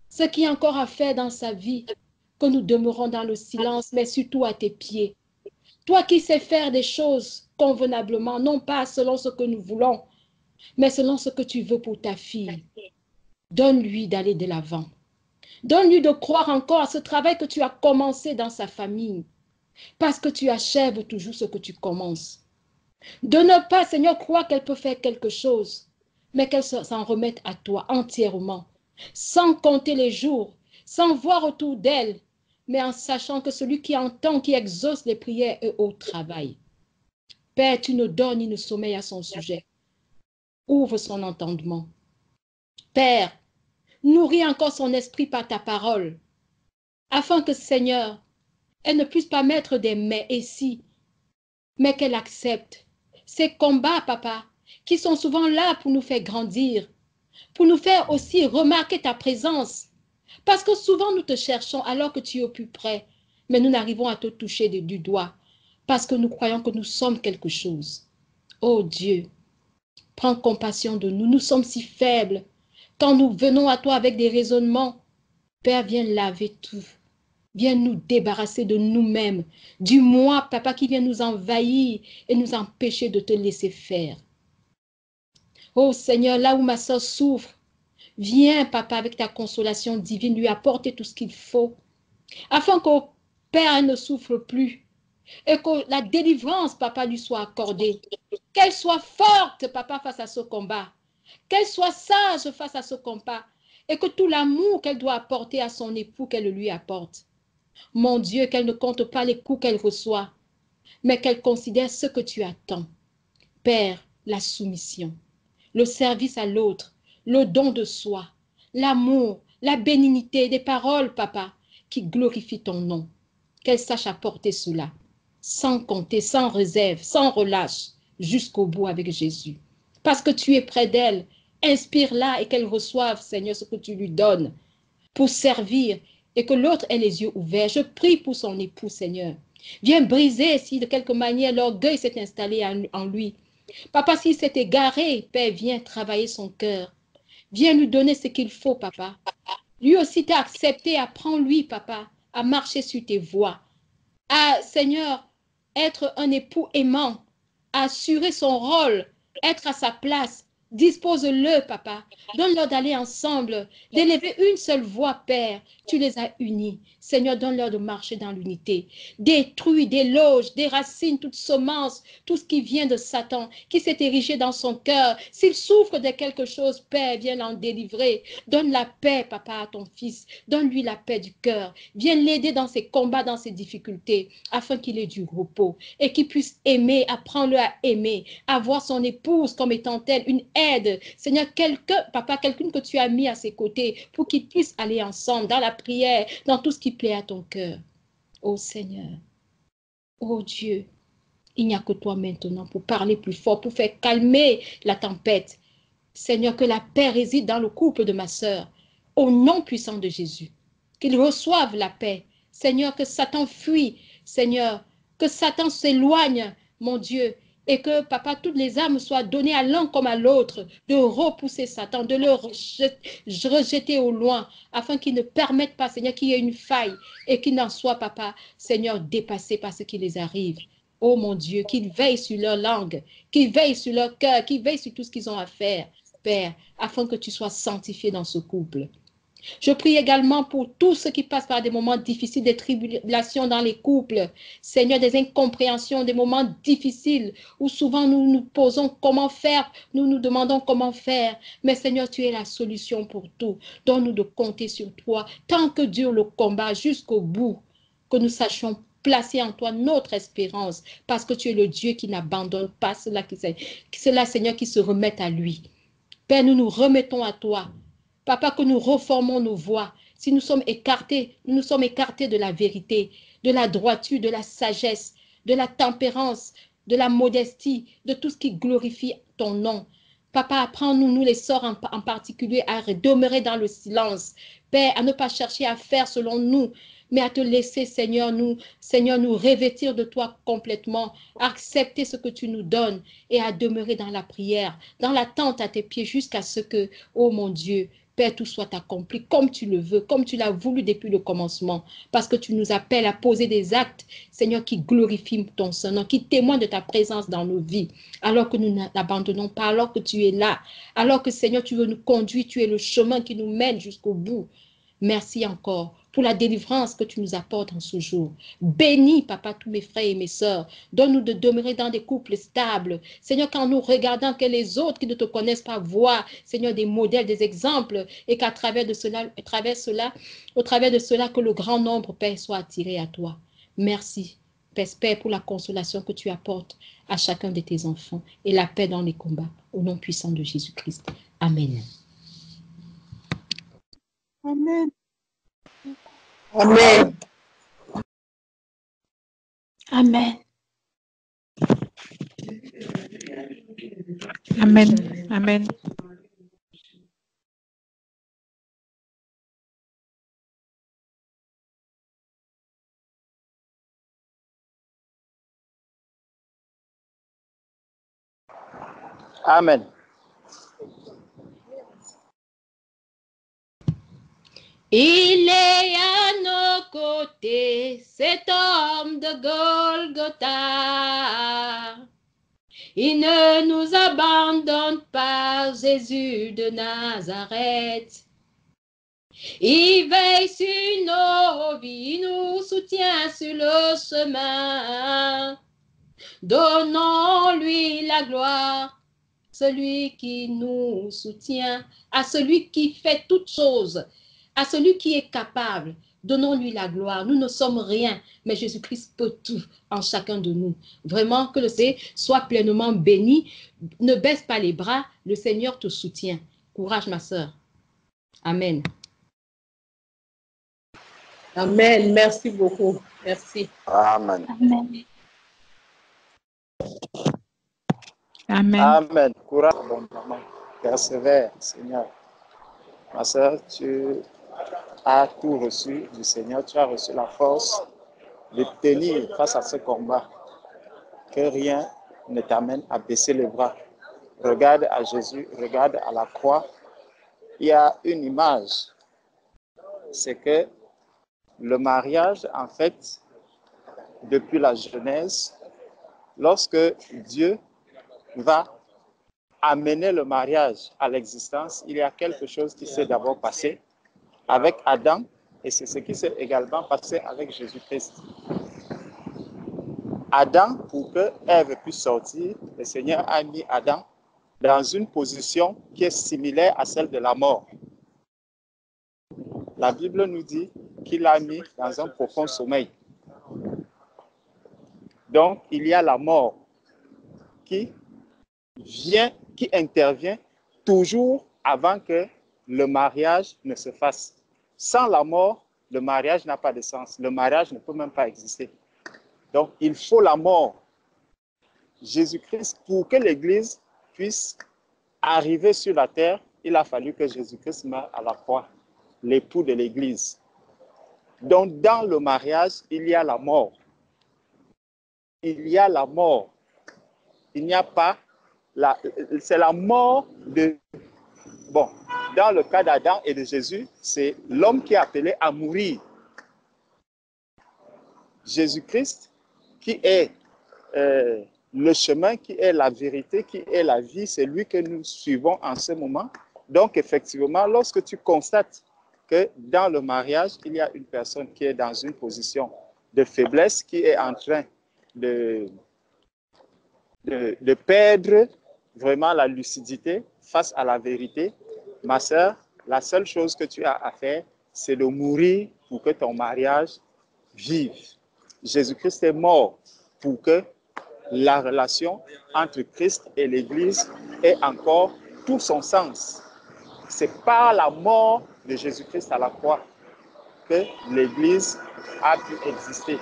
ce qui est encore à faire dans sa vie, que nous demeurons dans le silence, mais surtout à tes pieds. Toi qui sais faire des choses convenablement, non pas selon ce que nous voulons, mais selon ce que tu veux pour ta fille. Donne-lui d'aller de l'avant. Donne-lui de croire encore à ce travail que tu as commencé dans sa famille, parce que tu achèves toujours ce que tu commences. De ne pas, Seigneur, croire qu'elle peut faire quelque chose, mais qu'elle s'en remette à toi entièrement, sans compter les jours, sans voir autour d'elle, mais en sachant que celui qui entend, qui exauce les prières est au travail. Père, tu ne donnes ni ne sommeil à son sujet. Ouvre son entendement. Père, nourris encore son esprit par ta parole, afin que, Seigneur, elle ne puisse pas mettre des mais et si, mais qu'elle accepte ces combats, Papa, qui sont souvent là pour nous faire grandir, pour nous faire aussi remarquer ta présence. Parce que souvent nous te cherchons alors que tu es au plus près, mais nous n'arrivons à te toucher du doigt, parce que nous croyons que nous sommes quelque chose. Oh Dieu, prends compassion de nous, nous sommes si faibles. Quand nous venons à toi avec des raisonnements, Père, viens laver tout. Viens nous débarrasser de nous-mêmes, du moi, Papa, qui vient nous envahir et nous empêcher de te laisser faire. Oh Seigneur, là où ma soeur souffre, viens, Papa, avec ta consolation divine, lui apporter tout ce qu'il faut, afin qu'au Père, elle ne souffre plus et que la délivrance, Papa, lui soit accordée. Qu'elle soit forte, Papa, face à ce combat. Qu'elle soit sage face à ce combat et que tout l'amour qu'elle doit apporter à son époux, qu'elle le lui apporte. Mon Dieu, qu'elle ne compte pas les coups qu'elle reçoit, mais qu'elle considère ce que tu attends. Père, la soumission, le service à l'autre, le don de soi, l'amour, la bénignité, des paroles, Papa, qui glorifie ton nom. Qu'elle sache apporter cela, sans compter, sans réserve, sans relâche, jusqu'au bout avec Jésus. Parce que tu es près d'elle, inspire-la et qu'elle reçoive, Seigneur, ce que tu lui donnes pour servir et que l'autre ait les yeux ouverts. Je prie pour son époux, Seigneur. Viens briser si de quelque manière l'orgueil s'est installé en lui. Papa, s'il s'est égaré, Père, viens travailler son cœur. Viens lui donner ce qu'il faut, Papa. Lui aussi t'a accepté, apprends-lui, Papa, à marcher sur tes voies. À, Seigneur, être un époux aimant, à assurer son rôle, être à sa place. Dispose-le, Papa. Donne-leur d'aller ensemble, d'élever une seule voix, Père. Tu les as unis. Seigneur, donne-leur de marcher dans l'unité. Détruis, déloge, déracine toute semence, tout ce qui vient de Satan, qui s'est érigé dans son cœur. S'il souffre de quelque chose, Père, viens l'en délivrer. Donne la paix, Papa, à ton fils. Donne-lui la paix du cœur. Viens l'aider dans ses combats, dans ses difficultés, afin qu'il ait du repos et qu'il puisse aimer. Apprends-le à aimer, à voir son épouse comme étant telle, une aide. Seigneur, Papa, quelqu'un que tu as mis à ses côtés pour qu'ils puissent aller ensemble dans la prière, dans tout ce qui plaît à ton cœur. Oh Seigneur, oh Dieu, il n'y a que toi maintenant pour parler plus fort, pour faire calmer la tempête. Seigneur, que la paix réside dans le couple de ma sœur, au nom puissant de Jésus. Qu'ils reçoivent la paix. Seigneur, que Satan fuit. Seigneur, que Satan s'éloigne, mon Dieu, et que, Papa, toutes les âmes soient données à l'un comme à l'autre, de repousser Satan, de le rejeter au loin, afin qu'il ne permette pas, Seigneur, qu'il y ait une faille et qu'il n'en soit, Papa, Seigneur, dépassé par ce qui les arrive. Oh mon Dieu, qu'ils veillent sur leur langue, qu'ils veillent sur leur cœur, qu'ils veillent sur tout ce qu'ils ont à faire, Père, afin que tu sois sanctifié dans ce couple. Je prie également pour tous ceux qui passent par des moments difficiles, des tribulations dans les couples. Seigneur, des incompréhensions, des moments difficiles où souvent nous nous posons comment faire, nous nous demandons comment faire. Mais Seigneur, tu es la solution pour tout. Donne-nous de compter sur toi tant que dure le combat jusqu'au bout, que nous sachions placer en toi notre espérance parce que tu es le Dieu qui n'abandonne pas ceux-là, Seigneur, qui se remettent à lui. Père, nous nous remettons à toi. Papa, que nous reformons nos voies. Si nous sommes écartés, nous nous sommes écartés de la vérité, de la droiture, de la sagesse, de la tempérance, de la modestie, de tout ce qui glorifie ton nom. Papa, apprends-nous, nous les sœurs en particulier, à demeurer dans le silence. Père, à ne pas chercher à faire selon nous, mais à te laisser, Seigneur, nous revêtir de toi complètement, accepter ce que tu nous donnes et à demeurer dans la prière, dans l'attente à tes pieds jusqu'à ce que, oh mon Dieu, Père, tout soit accompli comme tu le veux, comme tu l'as voulu depuis le commencement, parce que tu nous appelles à poser des actes, Seigneur, qui glorifient ton Saint-Nom, qui témoignent de ta présence dans nos vies, alors que nous n'abandonnons pas, alors que tu es là, alors que, Seigneur, tu veux nous conduire, tu es le chemin qui nous mène jusqu'au bout. Merci encore pour la délivrance que tu nous apportes en ce jour. Bénis, Papa, tous mes frères et mes sœurs. Donne-nous de demeurer dans des couples stables. Seigneur, quand nous regardons que les autres qui ne te connaissent pas voient, Seigneur, des modèles, des exemples, et qu'à travers de cela, au travers de cela, que le grand nombre, Père, soit attiré à toi. Merci, Père, pour la consolation que tu apportes à chacun de tes enfants et la paix dans les combats. Au nom puissant de Jésus-Christ. Amen. Amen. Amen. Amen. Amen. Amen. Amen. Il est à nos côtés, cet homme de Golgotha. Il ne nous abandonne pas, Jésus de Nazareth. Il veille sur nos vies, il nous soutient sur le chemin. Donnons-lui la gloire, celui qui nous soutient, à celui qui fait toutes choses, à celui qui est capable. Donnons-lui la gloire. Nous ne sommes rien, mais Jésus-Christ peut tout en chacun de nous. Vraiment, que le Seigneur soit pleinement béni. Ne baisse pas les bras, le Seigneur te soutient. Courage, ma sœur. Amen. Amen. Merci beaucoup. Merci. Amen. Amen. Amen. Amen. Courage, bon maman. Persévère, Seigneur. Ma soeur, tu as tout reçu du Seigneur. Tu as reçu la force de tenir face à ce combat. Que rien ne t'amène à baisser les bras. Regarde à Jésus, regarde à la croix. Il y a une image. C'est que le mariage, en fait, depuis la Genèse, lorsque Dieu va amener le mariage à l'existence, il y a quelque chose qui s'est d'abord passé avec Adam et c'est ce qui s'est également passé avec Jésus-Christ. Adam, pour que Ève puisse sortir, le Seigneur a mis Adam dans une position qui est similaire à celle de la mort. La Bible nous dit qu'il l'a mis dans un profond sommeil. Donc, il y a la mort qui intervient toujours avant que le mariage ne se fasse. Sans la mort, le mariage n'a pas de sens. Le mariage ne peut même pas exister. Donc, il faut la mort. Jésus-Christ, pour que l'Église puisse arriver sur la terre, il a fallu que Jésus-Christ meure à la croix, l'époux de l'Église. Donc, dans le mariage, il y a la mort. Il y a la mort. Il n'y a pas c'est la mort de... Bon, dans le cas d'Adam et de Jésus, c'est l'homme qui est appelé à mourir. Jésus-Christ, qui est le chemin, qui est la vérité, qui est la vie, c'est lui que nous suivons en ce moment. Donc, effectivement, lorsque tu constates que dans le mariage, il y a une personne qui est dans une position de faiblesse, qui est en train de perdre vraiment la lucidité face à la vérité, ma sœur, la seule chose que tu as à faire, c'est de mourir pour que ton mariage vive. Jésus-Christ est mort pour que la relation entre Christ et l'Église ait encore tout son sens. C'est par la mort de Jésus-Christ à la croix que l'Église a pu exister.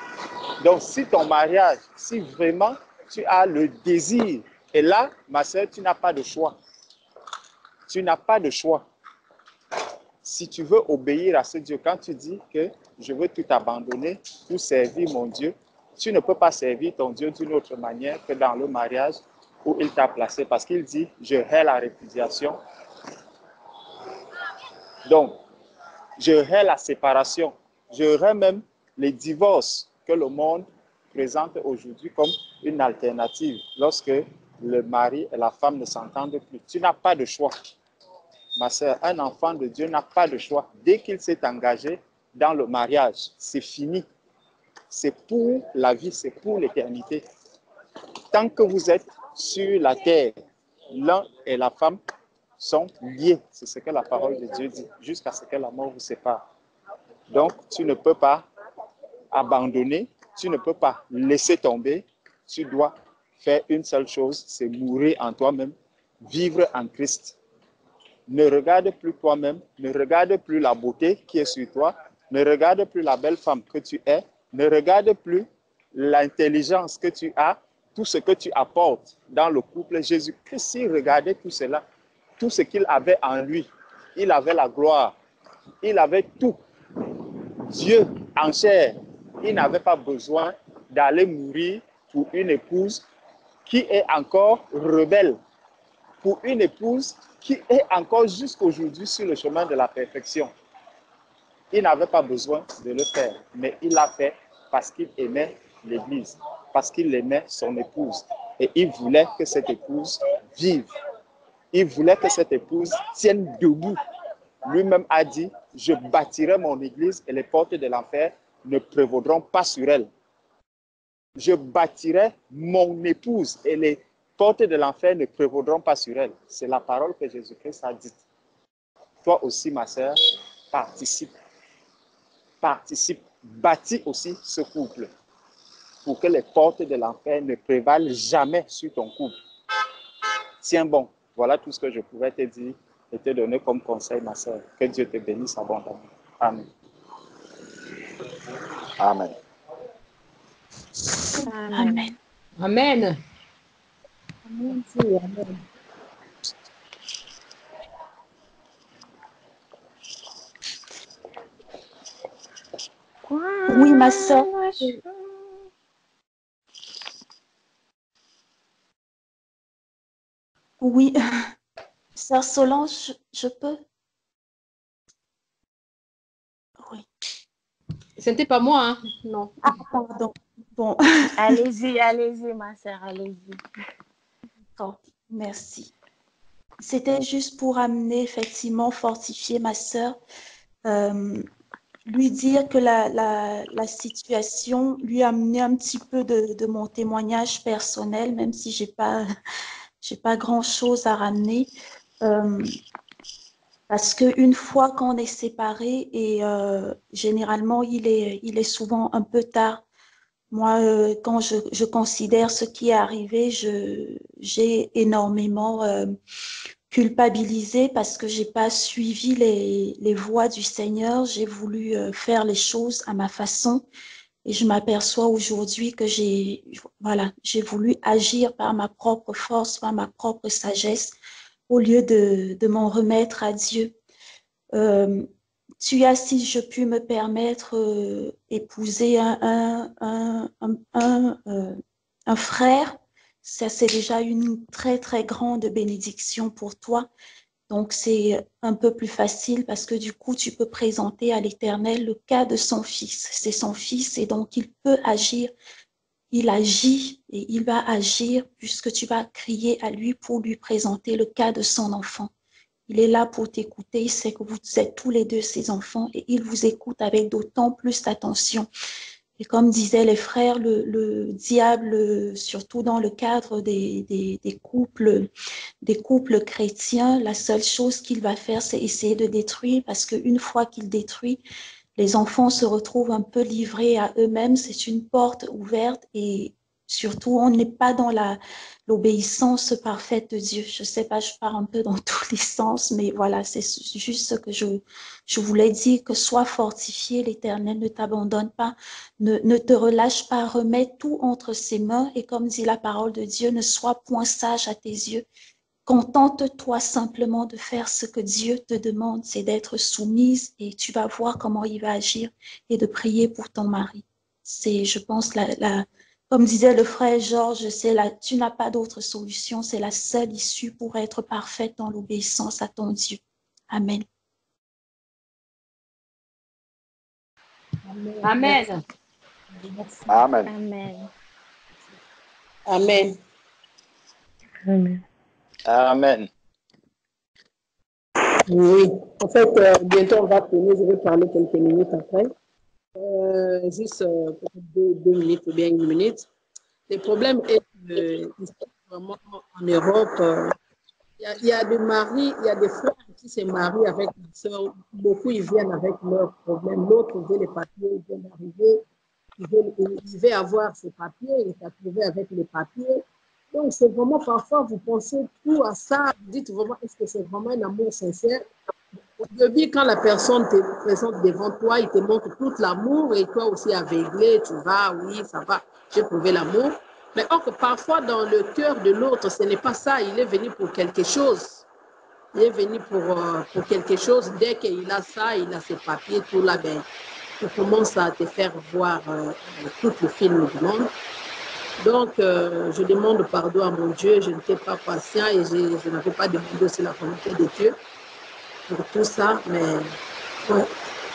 Donc, si ton mariage, si vraiment tu as le désir, et là, ma sœur, tu n'as pas de choix. Tu n'as pas de choix. Si tu veux obéir à ce Dieu, quand tu dis que je veux tout abandonner pour servir mon Dieu, tu ne peux pas servir ton Dieu d'une autre manière que dans le mariage où il t'a placé, parce qu'il dit, je hais la répudiation. Donc, je hais la séparation. Je hais même les divorces que le monde présente aujourd'hui comme une alternative lorsque le mari et la femme ne s'entendent plus. Tu n'as pas de choix. Ma sœur, un enfant de Dieu n'a pas de choix. Dès qu'il s'est engagé dans le mariage, c'est fini. C'est pour la vie, c'est pour l'éternité. Tant que vous êtes sur la terre, l'un et la femme sont liés. C'est ce que la parole de Dieu dit, jusqu'à ce que la mort vous sépare. Donc, tu ne peux pas abandonner, tu ne peux pas laisser tomber. Tu dois faire une seule chose, c'est mourir en toi-même, vivre en Christ. Ne regarde plus toi-même, ne regarde plus la beauté qui est sur toi, ne regarde plus la belle femme que tu es, ne regarde plus l'intelligence que tu as, tout ce que tu apportes dans le couple. Jésus-Christ, s'il regardait tout cela, tout ce qu'il avait en lui, il avait la gloire, il avait tout. Dieu en chair, il n'avait pas besoin d'aller mourir pour une épouse qui est encore rebelle, pour une épouse qui est encore jusqu'aujourd'hui sur le chemin de la perfection. Il n'avait pas besoin de le faire, mais il l'a fait parce qu'il aimait l'Église, parce qu'il aimait son épouse. Et il voulait que cette épouse vive. Il voulait que cette épouse tienne debout. Lui-même a dit, je bâtirai mon Église et les portes de l'enfer ne prévaudront pas sur elle. Je bâtirai mon épouse et les portes de l'enfer ne prévaudront pas sur elle. C'est la parole que Jésus-Christ a dite. Toi aussi, ma sœur, participe. Participe. Bâtis aussi ce couple pour que les portes de l'enfer ne prévalent jamais sur ton couple. Tiens bon. Voilà tout ce que je pouvais te dire et te donner comme conseil, ma sœur. Que Dieu te bénisse abondamment. Amen. Amen. Amen. Amen. Oui, ma sœur. Oui, sœur Solange, je peux? Oui. Ce n'était pas moi, hein? Non. Ah, pardon. Bon, Allez-y, allez-y, ma sœur, allez-y. d'accord. Merci. C'était juste pour amener, effectivement, fortifier ma sœur, lui dire que la situation lui a amené un petit peu de mon témoignage personnel, même si j'ai pas grand-chose à ramener. Parce qu'une fois qu'on est séparés, et généralement, il est souvent un peu tard. Moi, quand je considère ce qui est arrivé, j'ai énormément culpabilisé parce que j'ai pas suivi les voies du Seigneur. J'ai voulu faire les choses à ma façon et je m'aperçois aujourd'hui que j'ai voulu agir par ma propre force, par ma propre sagesse au lieu de m'en remettre à Dieu. Tu as, si je puis me permettre, épouser un frère, ça c'est déjà une très très grande bénédiction pour toi. Donc c'est un peu plus facile parce que du coup tu peux présenter à l'Éternel le cas de son fils. C'est son fils et donc il peut agir. Il agit et il va agir puisque tu vas crier à lui pour lui présenter le cas de son enfant. Il est là pour t'écouter, il sait que vous êtes tous les deux ses enfants et il vous écoute avec d'autant plus d'attention. Et comme disaient les frères, le diable, surtout dans le cadre des couples chrétiens, la seule chose qu'il va faire, c'est essayer de détruire parce qu'une fois qu'il détruit, les enfants se retrouvent un peu livrés à eux-mêmes. C'est une porte ouverte et surtout, on n'est pas dans l'obéissance parfaite de Dieu. Je ne sais pas, je pars un peu dans tous les sens, mais voilà, c'est juste ce que je voulais dire, que sois fortifié, l'Éternel ne t'abandonne pas, ne te relâche pas, remets tout entre ses mains et comme dit la parole de Dieu, ne sois point sage à tes yeux. Contente-toi simplement de faire ce que Dieu te demande, c'est d'être soumise et tu vas voir comment il va agir et de prier pour ton mari. C'est, je pense, comme disait le frère Georges, tu n'as pas d'autre solution, c'est la seule issue pour être parfaite dans l'obéissance à ton Dieu. Amen. Amen. Amen. Amen. Amen. Amen. Amen. Oui. En fait, bientôt on va finir. Je vais parler quelques minutes après. Juste peut-être deux minutes ou bien une minute. Le problème est que ici, vraiment en Europe, il y a des maris, il y a des frères qui se marient avec une sœur. Beaucoup, ils viennent avec leurs problèmes. L'autre veut les papiers, il vient d'arriver. Il veut avoir ses papiers, il est approuvé avec les papiers. Donc, c'est vraiment parfois, vous pensez tout à ça. Vous dites vraiment, est-ce que c'est vraiment un amour sincère? Au début, quand la personne te présente devant toi, il te montre tout l'amour et toi aussi aveuglé, tu vas, oui, ça va, j'ai prouvé l'amour. Mais or que parfois, dans le cœur de l'autre, ce n'est pas ça. Il est venu pour quelque chose. Il est venu pour quelque chose. Dès qu'il a ça, il a ses papiers, tout là, ben, il commence à te faire voir tout le film du monde. Donc, je demande pardon à mon Dieu. Je n'étais pas patient et je n'avais pas demandé aussi la volonté de Dieu pour tout ça. Mais ouais,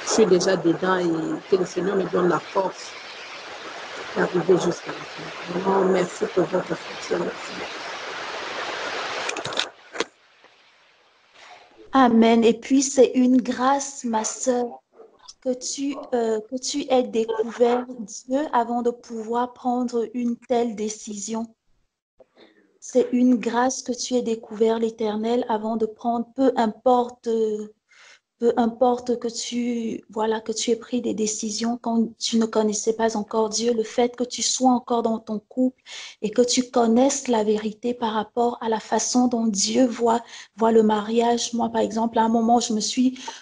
je suis déjà dedans et que le Seigneur me donne la force d'arriver jusqu'à la fin. Vraiment, merci pour votre soutien. Amen. Et puis, c'est une grâce, ma sœur, que tu aies découvert Dieu avant de pouvoir prendre une telle décision. C'est une grâce que tu aies découvert l'Éternel avant de prendre, peu importe peu importe que que tu aies pris des décisions quand tu ne connaissais pas encore Dieu, le fait que tu sois encore dans ton couple et que tu connaisses la vérité par rapport à la façon dont Dieu voit le mariage. Moi, par exemple, à un moment,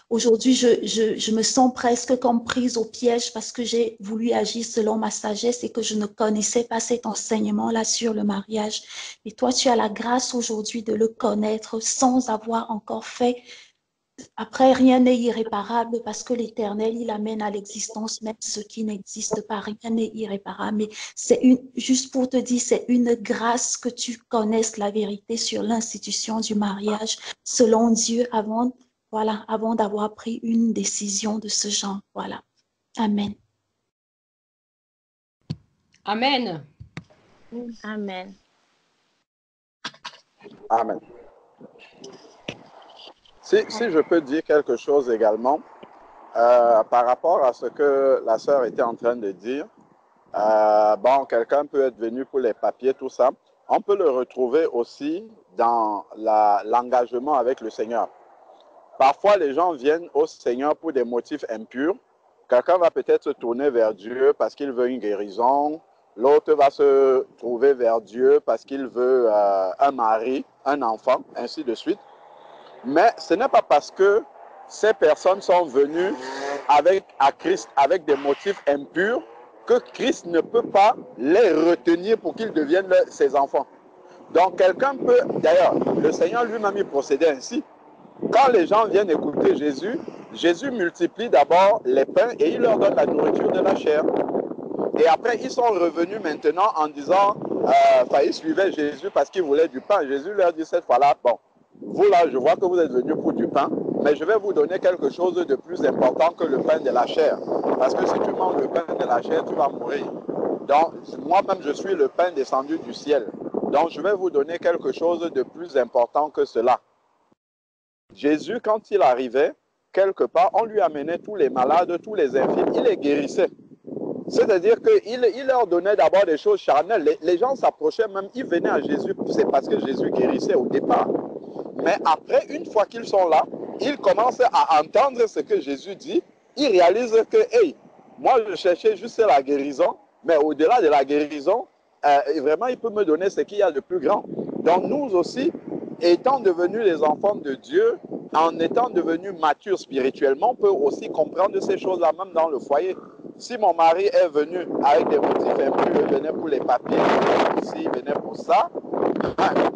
aujourd'hui, je me sens presque comme prise au piège parce que j'ai voulu agir selon ma sagesse et que je ne connaissais pas cet enseignement-là sur le mariage. Et toi, tu as la grâce aujourd'hui de le connaître sans avoir encore fait. Après, rien n'est irréparable parce que l'Éternel, il amène à l'existence même ce qui n'existe pas. Rien n'est irréparable. Mais juste pour te dire, c'est une grâce que tu connaisses la vérité sur l'institution du mariage selon Dieu avant d'avoir pris une décision de ce genre. Voilà. Amen. Amen. Amen. Amen. Si je peux dire quelque chose également, par rapport à ce que la sœur était en train de dire, bon, quelqu'un peut être venu pour les papiers, tout ça. On peut le retrouver aussi dans l'engagement avec le Seigneur. Parfois, les gens viennent au Seigneur pour des motifs impurs. Quelqu'un va peut-être se tourner vers Dieu parce qu'il veut une guérison. L'autre va se trouver vers Dieu parce qu'il veut un mari, un enfant, ainsi de suite. Mais ce n'est pas parce que ces personnes sont venues à Christ avec des motifs impurs que Christ ne peut pas les retenir pour qu'ils deviennent ses enfants. Donc quelqu'un peut, d'ailleurs, le Seigneur lui-même il procédait ainsi. Quand les gens viennent écouter Jésus, Jésus multiplie d'abord les pains et il leur donne la nourriture de la chair. Et après, ils sont revenus maintenant en disant, ils suivaient Jésus parce qu'ils voulaient du pain. Jésus leur dit cette fois-là, bon, vous là, je vois que vous êtes venus pour du pain, mais je vais vous donner quelque chose de plus important que le pain de la chair. Parce que si tu manges le pain de la chair, tu vas mourir. Donc, moi-même, je suis le pain descendu du ciel. Donc, je vais vous donner quelque chose de plus important que cela. Jésus, quand il arrivait, quelque part, on lui amenait tous les malades, tous les infirmes, il les guérissait. C'est-à-dire qu'il leur donnait d'abord des choses charnelles. Les gens s'approchaient même, ils venaient à Jésus, c'est parce que Jésus guérissait au départ. Mais après, une fois qu'ils sont là, ils commencent à entendre ce que Jésus dit. Ils réalisent que, hey, moi je cherchais juste la guérison, mais au-delà de la guérison, vraiment il peut me donner ce qu'il y a de plus grand. Donc nous aussi, étant devenus les enfants de Dieu, en étant devenus matures spirituellement, on peut aussi comprendre ces choses-là même dans le foyer. Si mon mari est venu avec des motifs impurs, il venait pour les papiers, ici, il venait pour ça,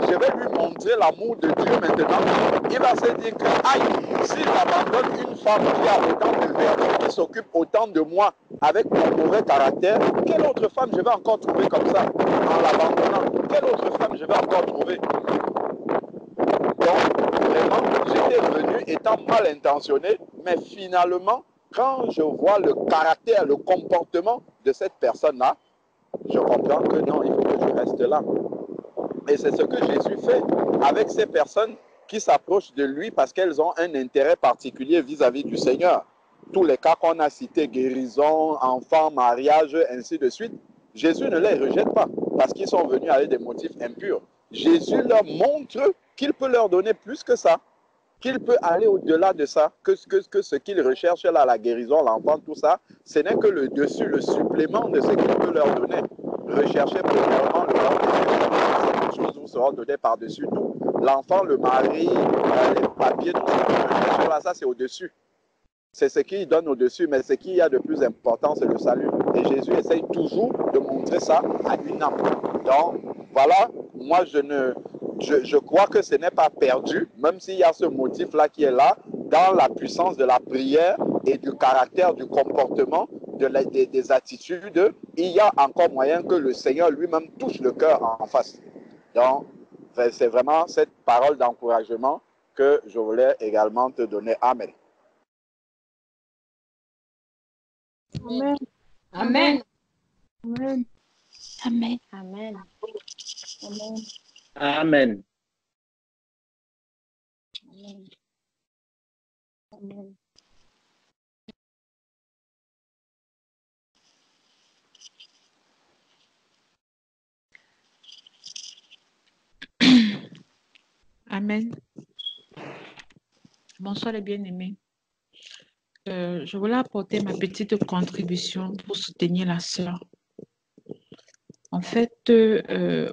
je vais lui montrer l'amour de Dieu maintenant. Il va se dire que, aïe, si j'abandonne une femme qui a autant de vertu, qui s'occupe autant de moi avec mon mauvais caractère, quelle autre femme je vais encore trouver comme ça en l'abandonnant? Quelle autre femme je vais encore trouver? Donc, vraiment, j'étais venu étant mal intentionné, mais finalement, quand je vois le caractère, le comportement de cette personne-là, je comprends que non, il faut que je reste là. Et c'est ce que Jésus fait avec ces personnes qui s'approchent de lui parce qu'elles ont un intérêt particulier vis-à-vis du Seigneur. Tous les cas qu'on a cités, guérison, enfant, mariage, ainsi de suite, Jésus ne les rejette pas parce qu'ils sont venus avec des motifs impurs. Jésus leur montre qu'il peut leur donner plus que ça, qu'il peut aller au-delà de ça, que ce qu'ils recherchent là, la guérison, l'enfant, tout ça, ce n'est que le dessus, le supplément de ce qu'il peut leur donner. Recherchez premièrement le roi des choses vous seront données par-dessus tout. L'enfant, le mari, les papiers, tout ça, là, ça c'est au-dessus. C'est ce qu'il donne au-dessus, mais ce qu'il y a de plus important, c'est le salut. Et Jésus essaye toujours de montrer ça à une âme. Donc, voilà, moi je crois que ce n'est pas perdu, même s'il y a ce motif-là qui est là, dans la puissance de la prière et du caractère, du comportement, des attitudes, il y a encore moyen que le Seigneur lui-même touche le cœur en face. Donc, c'est vraiment cette parole d'encouragement que je voulais également te donner. Amen. Amen. Amen. Amen. Amen. Amen. Amen. Amen. Amen. Amen. Amen. Bonsoir les bien-aimés. je voulais apporter ma petite contribution pour soutenir la sœur. En fait,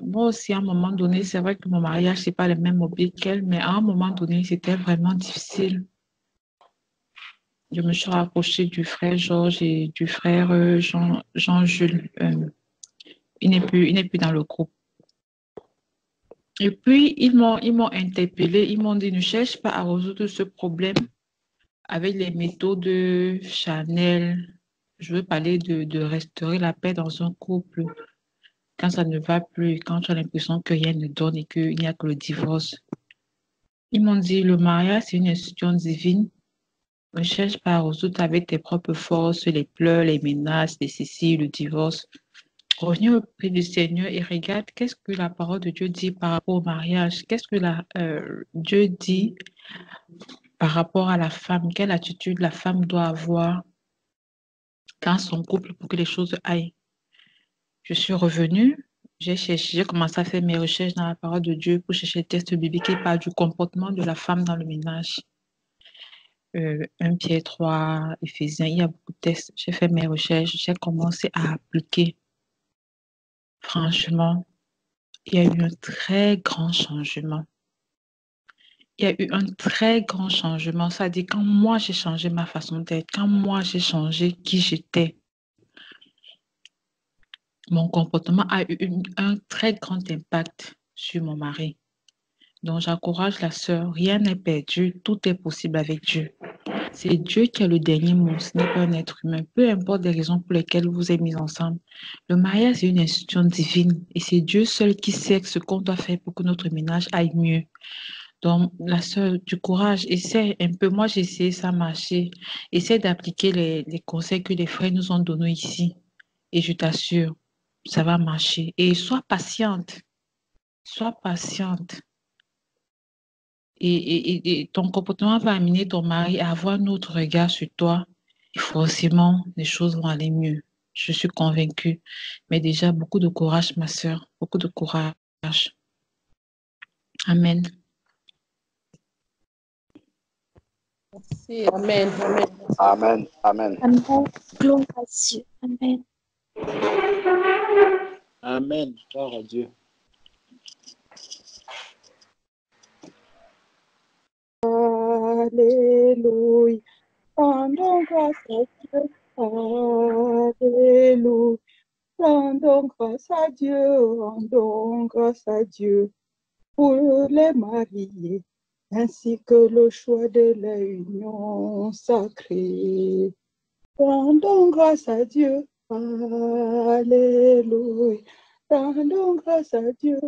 moi aussi, à un moment donné, c'est vrai que mon mariage, c'est pas le même mobile qu'elle, mais à un moment donné, c'était vraiment difficile. Je me suis rapprochée du frère Georges et du frère Jean-Jules. Il n'est plus dans le groupe. Et puis, ils m'ont interpellée, ils m'ont dit, ne cherche pas à résoudre ce problème avec les méthodes de Chanel. Je veux parler de restaurer la paix dans un couple. Quand ça ne va plus, quand tu as l'impression que rien ne donne et qu'il n'y a que le divorce. Ils m'ont dit, le mariage, c'est une institution divine. Ne cherche pas à résoudre avec tes propres forces les pleurs, les menaces, les cécile, le divorce. Revenez auprès du Seigneur et regarde qu'est-ce que la parole de Dieu dit par rapport au mariage. Qu'est-ce que Dieu dit par rapport à la femme. Quelle attitude la femme doit avoir dans son couple pour que les choses aillent. Je suis revenue, j'ai commencé à faire mes recherches dans la parole de Dieu pour chercher le texte biblique qui parle du comportement de la femme dans le ménage. 1 Pierre 3, Éphésiens, il y a beaucoup de textes. J'ai fait mes recherches, j'ai commencé à appliquer. Franchement, il y a eu un très grand changement. Il y a eu un très grand changement. Ça dit quand moi j'ai changé ma façon d'être, quand moi j'ai changé qui j'étais, mon comportement a eu un très grand impact sur mon mari. Donc j'encourage la sœur, rien n'est perdu, tout est possible avec Dieu. C'est Dieu qui a le dernier mot, ce n'est pas un être humain. Peu importe les raisons pour lesquelles vous êtes mis ensemble. Le mariage est une institution divine et c'est Dieu seul qui sait ce qu'on doit faire pour que notre ménage aille mieux. Donc, la sœur, du courage, essaie un peu. Moi, j'ai essayé, ça a marché. Essaie d'appliquer les conseils que les frères nous ont donnés ici. Et je t'assure, ça va marcher. Et sois patiente. Sois patiente. Et ton comportement va amener ton mari à avoir un autre regard sur toi. Et forcément, les choses vont aller mieux. Je suis convaincue. Mais déjà, beaucoup de courage, ma sœur. Beaucoup de courage. Amen. Merci. Amen. Amen. Amen. Amen. Amen. Gloire à Dieu. Amen. Amen. Gloire à Dieu. Alléluia. Rendons grâce à Dieu. Alléluia. Rendons grâce à Dieu. Rendons grâce à Dieu pour les mariés, ainsi que le choix de la union sacrée. Rendons grâce à Dieu. Alléluia. Rendons grâce à Dieu.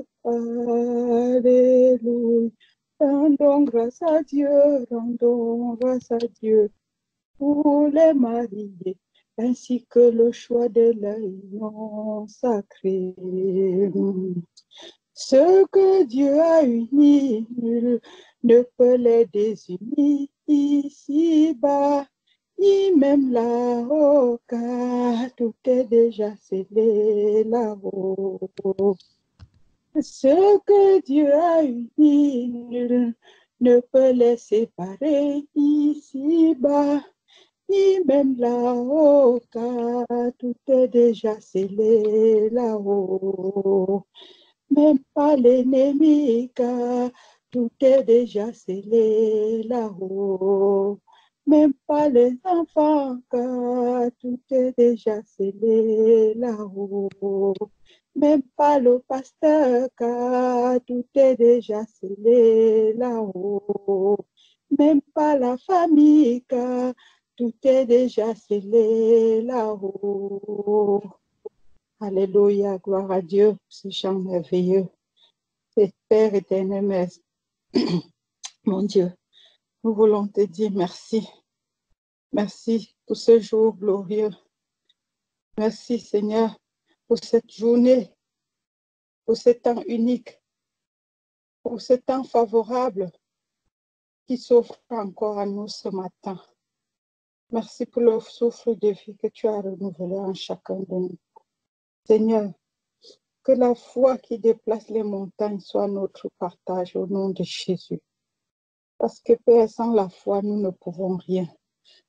Alléluia. Rendons grâce à Dieu. Rendons grâce à Dieu pour les mariés, ainsi que le choix de la union sacrée. Ce que Dieu a uni, nul ne peut les désunir ici-bas, ni même là-haut, car tout est déjà scellé là-haut. Ce que Dieu a uni, nul ne peut les séparer ici-bas, ni même là-haut, car tout est déjà scellé là-haut. Même pas l'ennemi, car tout est déjà scellé là-haut. Même pas les enfants, car tout est déjà scellé là-haut. Même pas le pasteur, car tout est déjà scellé là-haut. Même pas la famille, car tout est déjà scellé là-haut. Alléluia, gloire à Dieu, ce chant merveilleux. Père éternel, mon Dieu, nous voulons te dire merci. Merci pour ce jour glorieux. Merci Seigneur pour cette journée, pour ce temps unique, pour ce temps favorable qui s'offre encore à nous ce matin. Merci pour le souffle de vie que tu as renouvelé en chacun de nous. Seigneur, que la foi qui déplace les montagnes soit notre partage au nom de Jésus. Parce que Père, sans la foi, nous ne pouvons rien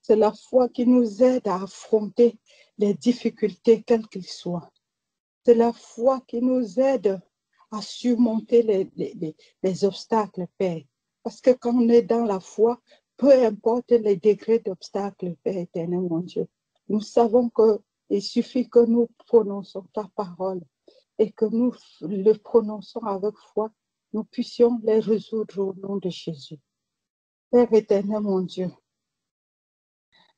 C'est la foi qui nous aide à affronter les difficultés, quelles qu'elles soient. C'est la foi qui nous aide à surmonter les obstacles, Père. Parce que quand on est dans la foi, peu importe les degrés d'obstacles, Père éternel, mon Dieu, nous savons qu'il suffit que nous prononçons ta parole et que nous le prononçons avec foi, nous puissions les résoudre au nom de Jésus. Père éternel, mon Dieu,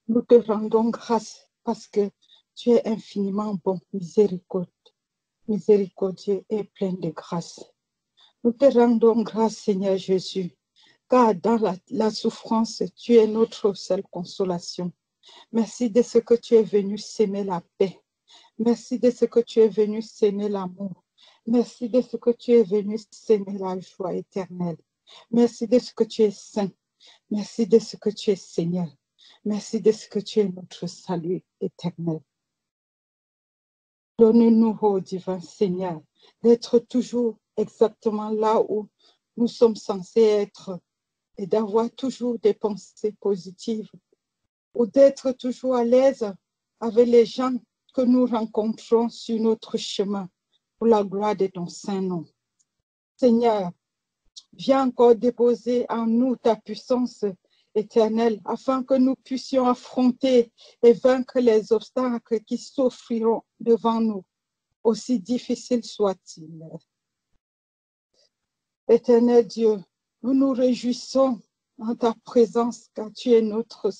nous te rendons grâce parce que tu es infiniment bon, miséricordieux et plein de grâce. Nous te rendons grâce, Seigneur Jésus, car dans la souffrance, tu es notre seule consolation. Merci de ce que tu es venu s'aimer la paix. Merci de ce que tu es venu s'aimer l'amour. Merci de ce que tu es venu s'aimer la joie éternelle. Merci de ce que tu es saint. Merci de ce que tu es Seigneur. Merci de ce que tu es notre salut éternel. Donne-nous, ô divin Seigneur, d'être toujours exactement là où nous sommes censés être et d'avoir toujours des pensées positives ou d'être toujours à l'aise avec les gens que nous rencontrons sur notre chemin pour la gloire de ton saint nom. Seigneur, viens encore déposer en nous ta puissance éternelle afin que nous puissions affronter et vaincre les obstacles qui s'offriront devant nous, aussi difficiles soient-ils. Éternel Dieu, nous nous réjouissons en ta présence car tu es notre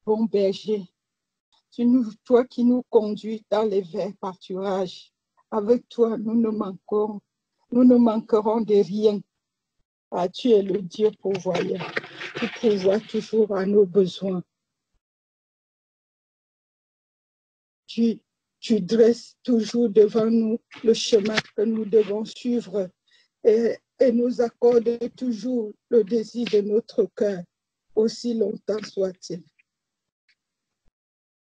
bon berger. Toi qui nous conduis dans les verts pâturages. Avec toi, nous ne manquerons de rien. Ah, tu es le Dieu pourvoyeur. Tu pourvois toujours à nos besoins. Tu dresses toujours devant nous le chemin que nous devons suivre et nous accordes toujours le désir de notre cœur, aussi longtemps soit-il.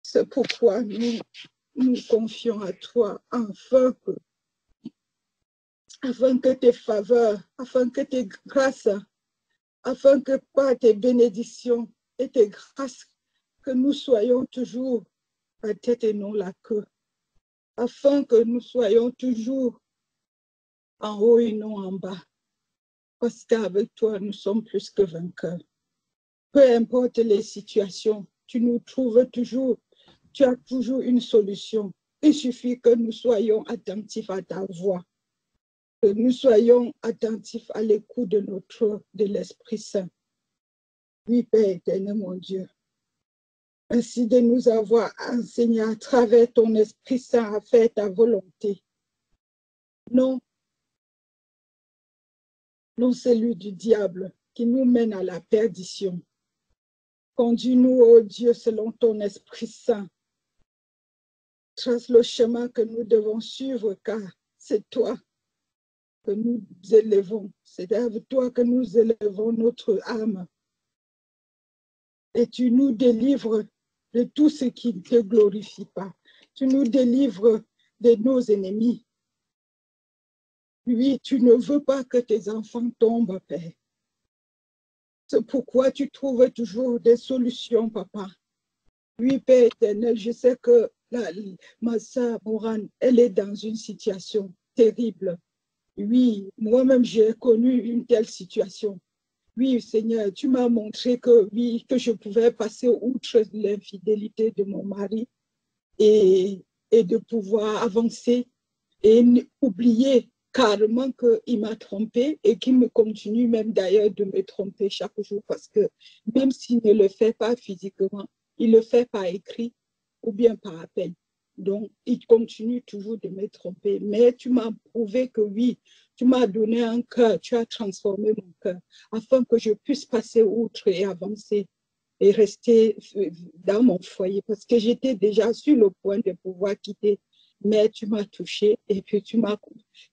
C'est pourquoi nous confions à toi afin que tes faveurs, afin que tes grâces, afin que par tes bénédictions et tes grâces, que nous soyons toujours la tête et non la queue, afin que nous soyons toujours en haut et non en bas, parce qu'avec toi, nous sommes plus que vainqueurs. Peu importe les situations, tu nous trouves toujours, tu as toujours une solution. Il suffit que nous soyons attentifs à ta voix, que nous soyons attentifs à l'écoute de l'Esprit Saint. Oui, Père éternel, mon Dieu. Merci de nous avoir enseigné à travers ton Esprit Saint à faire ta volonté. Non celui du diable qui nous mène à la perdition. Conduis-nous, ô Dieu, selon ton Esprit Saint. Trace le chemin que nous devons suivre, car c'est toi que nous élevons. C'est avec toi que nous élevons notre âme. Et tu nous délivres de tout ce qui ne te glorifie pas. Tu nous délivres de nos ennemis. Oui, tu ne veux pas que tes enfants tombent, Père. C'est pourquoi tu trouves toujours des solutions, Papa. Oui, Père éternel, je sais que ma sœur Mourane, elle est dans une situation terrible. Oui, moi-même, j'ai connu une telle situation. Oui, Seigneur, tu m'as montré que je pouvais passer outre l'infidélité de mon mari et de pouvoir avancer et oublier carrément qu'il m'a trompé et qu'il me continue même d'ailleurs de me tromper chaque jour parce que même s'il ne le fait pas physiquement, il le fait par écrit ou bien par appel. Donc, il continue toujours de me tromper. Mais tu m'as prouvé que oui, tu m'as donné un cœur, tu as transformé mon cœur afin que je puisse passer outre et avancer et rester dans mon foyer parce que j'étais déjà sur le point de pouvoir quitter. Mais tu m'as touché et puis tu m'as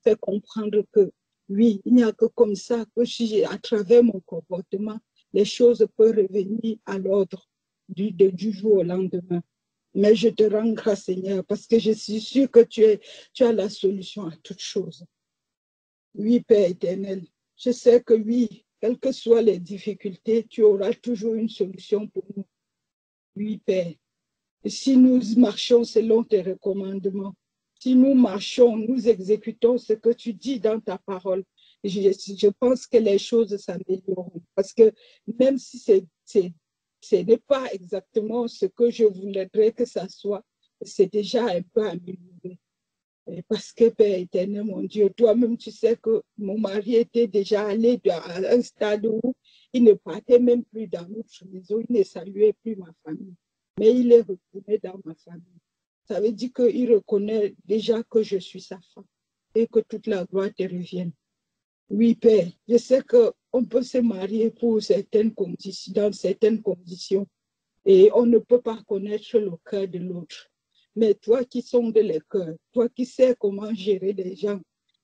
fait comprendre que oui, il n'y a que comme ça que à travers mon comportement, les choses peuvent revenir à l'ordre du jour au lendemain. Mais je te rends grâce, Seigneur, parce que je suis sûre que tu as la solution à toutes choses. Oui, Père éternel, je sais que oui, quelles que soient les difficultés, tu auras toujours une solution pour nous. Oui, Père. Et si nous marchons selon tes recommandements, si nous marchons, nous exécutons ce que tu dis dans ta parole, je pense que les choses s'amélioreront. Parce que même si ce n'est pas exactement ce que je voudrais que ça soit, c'est déjà un peu amélioré. Et parce que, Père éternel, mon Dieu, toi-même, tu sais que mon mari était déjà allé à un stade où il ne partait même plus dans notre maison, il ne saluait plus ma famille, mais il est retourné dans ma famille. Ça veut dire qu'il reconnaît déjà que je suis sa femme et que toute la gloire te revienne. Oui, Père, je sais qu'on peut se marier pour certaines conditions, dans certaines conditions, et on ne peut pas connaître le cœur de l'autre. Mais toi qui sondes les cœurs, toi qui sais comment gérer les gens,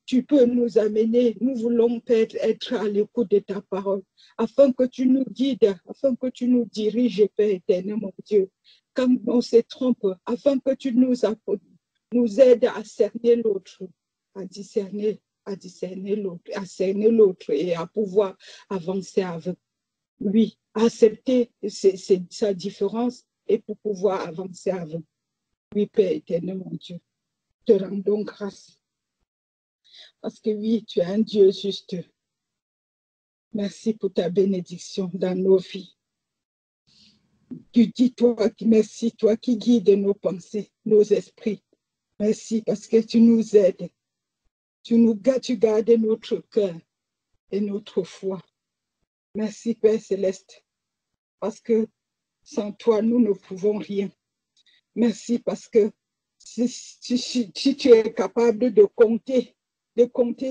tu peux nous amener. Nous voulons être à l'écoute de ta parole, afin que tu nous guides, afin que tu nous diriges, Père éternel, mon Dieu. Quand on se trompe, afin que tu nous aides à cerner l'autre, à discerner l'autre, à cerner l'autre et à pouvoir avancer avec. Oui, accepter sa différence et pour pouvoir avancer avec. Oui, Père éternel, mon Dieu, te rendons grâce. Parce que oui, tu es un Dieu juste. Merci pour ta bénédiction dans nos vies. Tu dis, merci, toi qui guides nos pensées, nos esprits. Merci parce que tu nous aides. Tu gardes notre cœur et notre foi. Merci, Père Céleste, parce que sans toi, nous ne pouvons rien. Merci parce que si tu es capable de compter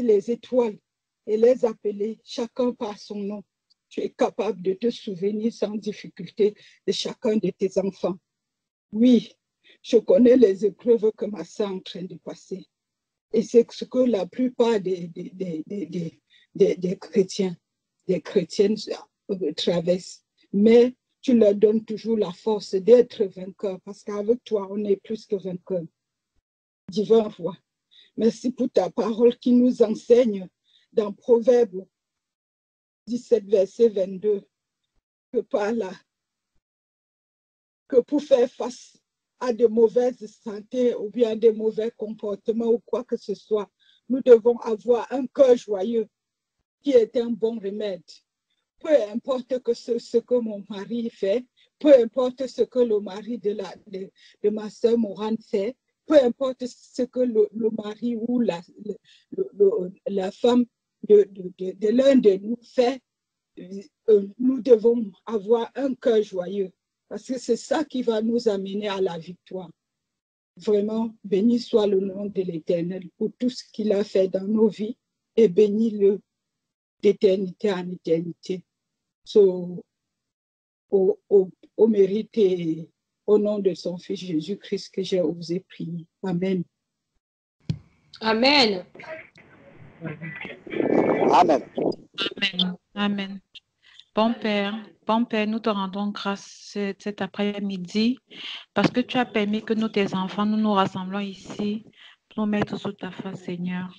les étoiles et les appeler chacun par son nom, tu es capable de te souvenir sans difficulté de chacun de tes enfants. Oui, je connais les épreuves que ma sœur est en train de passer. Et c'est ce que la plupart des chrétiens, des chrétiennes traversent. Mais tu leur donnes toujours la force d'être vainqueurs, parce qu'avec toi, on est plus que vainqueurs. Divin roi, merci pour ta parole qui nous enseigne dans Proverbe 17, verset 22, que par là, que pour faire face à de mauvaises santé ou bien de mauvais comportements ou quoi que ce soit, nous devons avoir un cœur joyeux qui est un bon remède. Peu importe ce que mon mari fait, peu importe ce que le mari de ma soeur Morane fait, peu importe ce que le mari ou la femme de l'un de nous fait, nous devons avoir un cœur joyeux parce que c'est ça qui va nous amener à la victoire. Vraiment, béni soit le nom de l'Éternel pour tout ce qu'il a fait dans nos vies et bénis-le d'éternité en éternité. Au mérite et au nom de son Fils Jésus-Christ que j'ai osé prier. Amen. Amen. Amen. Amen. Amen. Bon Père, nous te rendons grâce cet après-midi parce que tu as permis que nous, tes enfants, nous nous rassemblons ici pour nous mettre sous ta face, Seigneur.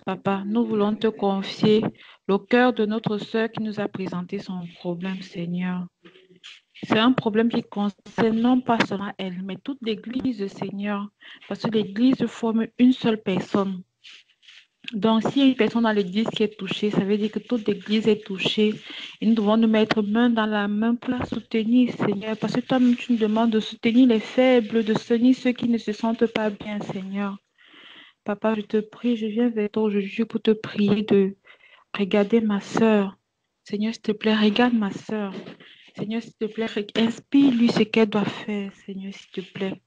Papa, nous voulons te confier le cœur de notre sœur qui nous a présenté son problème, Seigneur. C'est un problème qui concerne non pas seulement elle, mais toute l'Église, Seigneur, parce que l'Église forme une seule personne. Donc, s'il y a une personne dans l'Église qui est touchée, ça veut dire que toute l'Église est touchée. Et nous devons nous mettre main dans la main pour la soutenir, Seigneur, parce que toi-même, tu nous demandes de soutenir les faibles, de soutenir ceux qui ne se sentent pas bien, Seigneur. Papa, je te prie, je viens vers toi aujourd'hui pour te prier de regarder ma sœur. Seigneur, s'il te plaît, regarde ma sœur. Seigneur, s'il te plaît, inspire-lui ce qu'elle doit faire, Seigneur, s'il te plaît.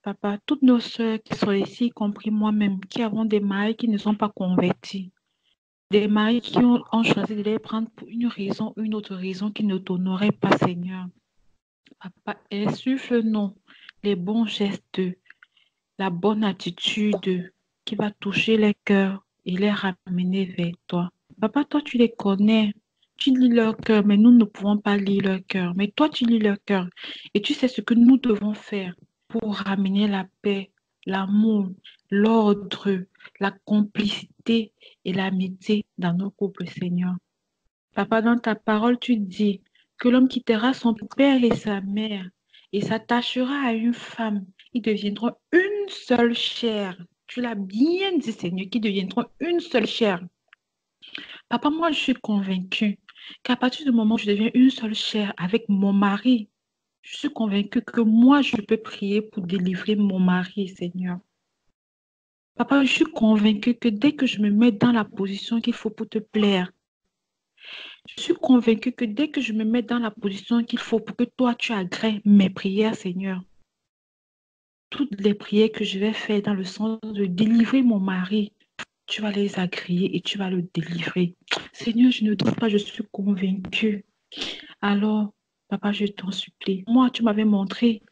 Papa, toutes nos sœurs qui sont ici, y compris moi-même, qui avons des maris qui ne sont pas convertis, des maris qui ont choisi de les prendre pour une raison ou une autre raison qui ne t'honoraient pas, Seigneur. Papa, insuffle-nous les bons gestes, la bonne attitude qui va toucher les cœurs et les ramener vers toi. Papa, toi, tu les connais. Tu lis leur cœur, mais nous ne pouvons pas lire leur cœur. Mais toi, tu lis leur cœur. Et tu sais ce que nous devons faire pour ramener la paix, l'amour, l'ordre, la complicité et l'amitié dans nos couples, Seigneur. Papa, dans ta parole, tu dis que l'homme quittera son père et sa mère et s'attachera à une femme. Ils deviendront une seule chair. Tu l'as bien dit, Seigneur, qu'ils deviendront une seule chair. Papa, moi, je suis convaincue qu'à partir du moment où je deviens une seule chair avec mon mari, je suis convaincue que moi, je peux prier pour délivrer mon mari, Seigneur. Papa, je suis convaincue que dès que je me mets dans la position qu'il faut pour te plaire, je suis convaincue que dès que je me mets dans la position qu'il faut pour que toi, tu agrées mes prières, Seigneur, toutes les prières que je vais faire dans le sens de délivrer mon mari, tu vas les agréer et tu vas le délivrer. Seigneur, je ne doute pas, je suis convaincue. Alors, papa, je t'en supplie. Moi, tu m'avais montré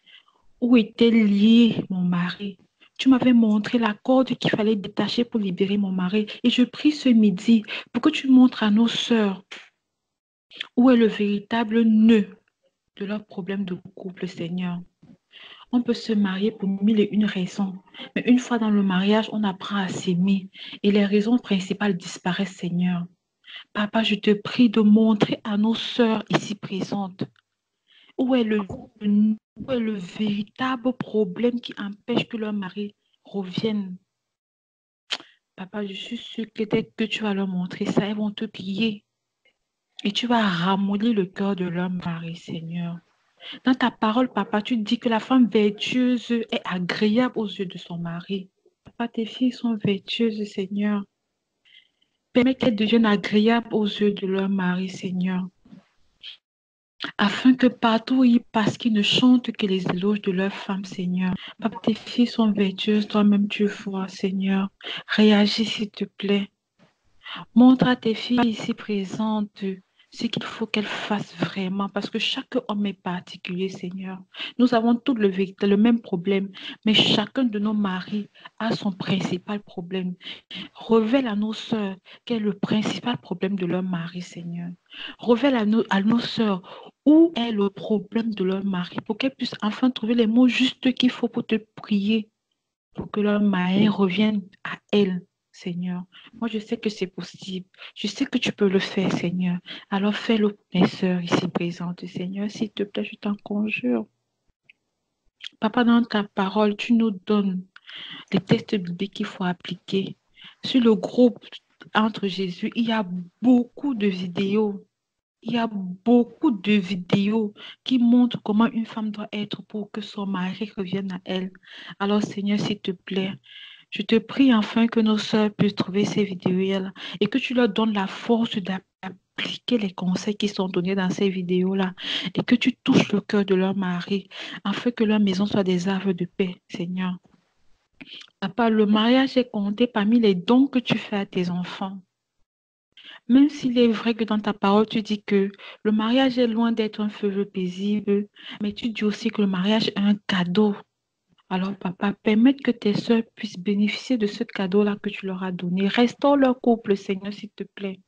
où était lié mon mari. Tu m'avais montré la corde qu'il fallait détacher pour libérer mon mari. Et je prie ce midi pour que tu montres à nos sœurs où est le véritable nœud de leur problème de couple, Seigneur. On peut se marier pour 1001 raisons, mais une fois dans le mariage, on apprend à s'aimer et les raisons principales disparaissent, Seigneur. Papa, je te prie de montrer à nos sœurs ici présentes où est le véritable problème qui empêche que leur mari revienne. Papa, je suis sûre que dès que tu vas leur montrer ça, elles vont te prier et tu vas ramollir le cœur de leur mari, Seigneur. Dans ta parole, papa, tu dis que la femme vertueuse est agréable aux yeux de son mari. Papa, tes filles sont vertueuses, Seigneur. Permets qu'elles deviennent agréables aux yeux de leur mari, Seigneur. Afin que partout où ils passent, qu'ils ne chantent que les éloges de leur femme, Seigneur. Papa, tes filles sont vertueuses, toi-même tu vois, Seigneur. Réagis, s'il te plaît. Montre à tes filles ici présentes ce qu'il faut qu'elles fassent vraiment, parce que chaque homme est particulier, Seigneur. Nous avons tous le même problème, mais chacun de nos maris a son principal problème. Révèle à nos sœurs quel est le principal problème de leur mari, Seigneur. Révèle à nos sœurs où est le problème de leur mari, pour qu'elles puissent enfin trouver les mots justes qu'il faut pour te prier, pour que leur mari revienne à elles. Seigneur, moi je sais que c'est possible. Je sais que tu peux le faire, Seigneur. Alors fais-le pour mes sœurs ici présentes, Seigneur. S'il te plaît, je t'en conjure. Papa, dans ta parole, tu nous donnes les textes bibliques qu'il faut appliquer. Sur le groupe entre Jésus, il y a beaucoup de vidéos. Il y a beaucoup de vidéos qui montrent comment une femme doit être pour que son mari revienne à elle. Alors, Seigneur, s'il te plaît, je te prie enfin que nos sœurs puissent trouver ces vidéos-là et que tu leur donnes la force d'appliquer les conseils qui sont donnés dans ces vidéos-là et que tu touches le cœur de leur mari afin que leur maison soit des havres de paix, Seigneur. Papa, le mariage est compté parmi les dons que tu fais à tes enfants. Même s'il est vrai que dans ta parole, tu dis que le mariage est loin d'être un feu paisible, mais tu dis aussi que le mariage est un cadeau. Alors, papa, permets que tes soeurs puissent bénéficier de ce cadeau-là que tu leur as donné. Restaure leur couple, Seigneur, s'il te plaît.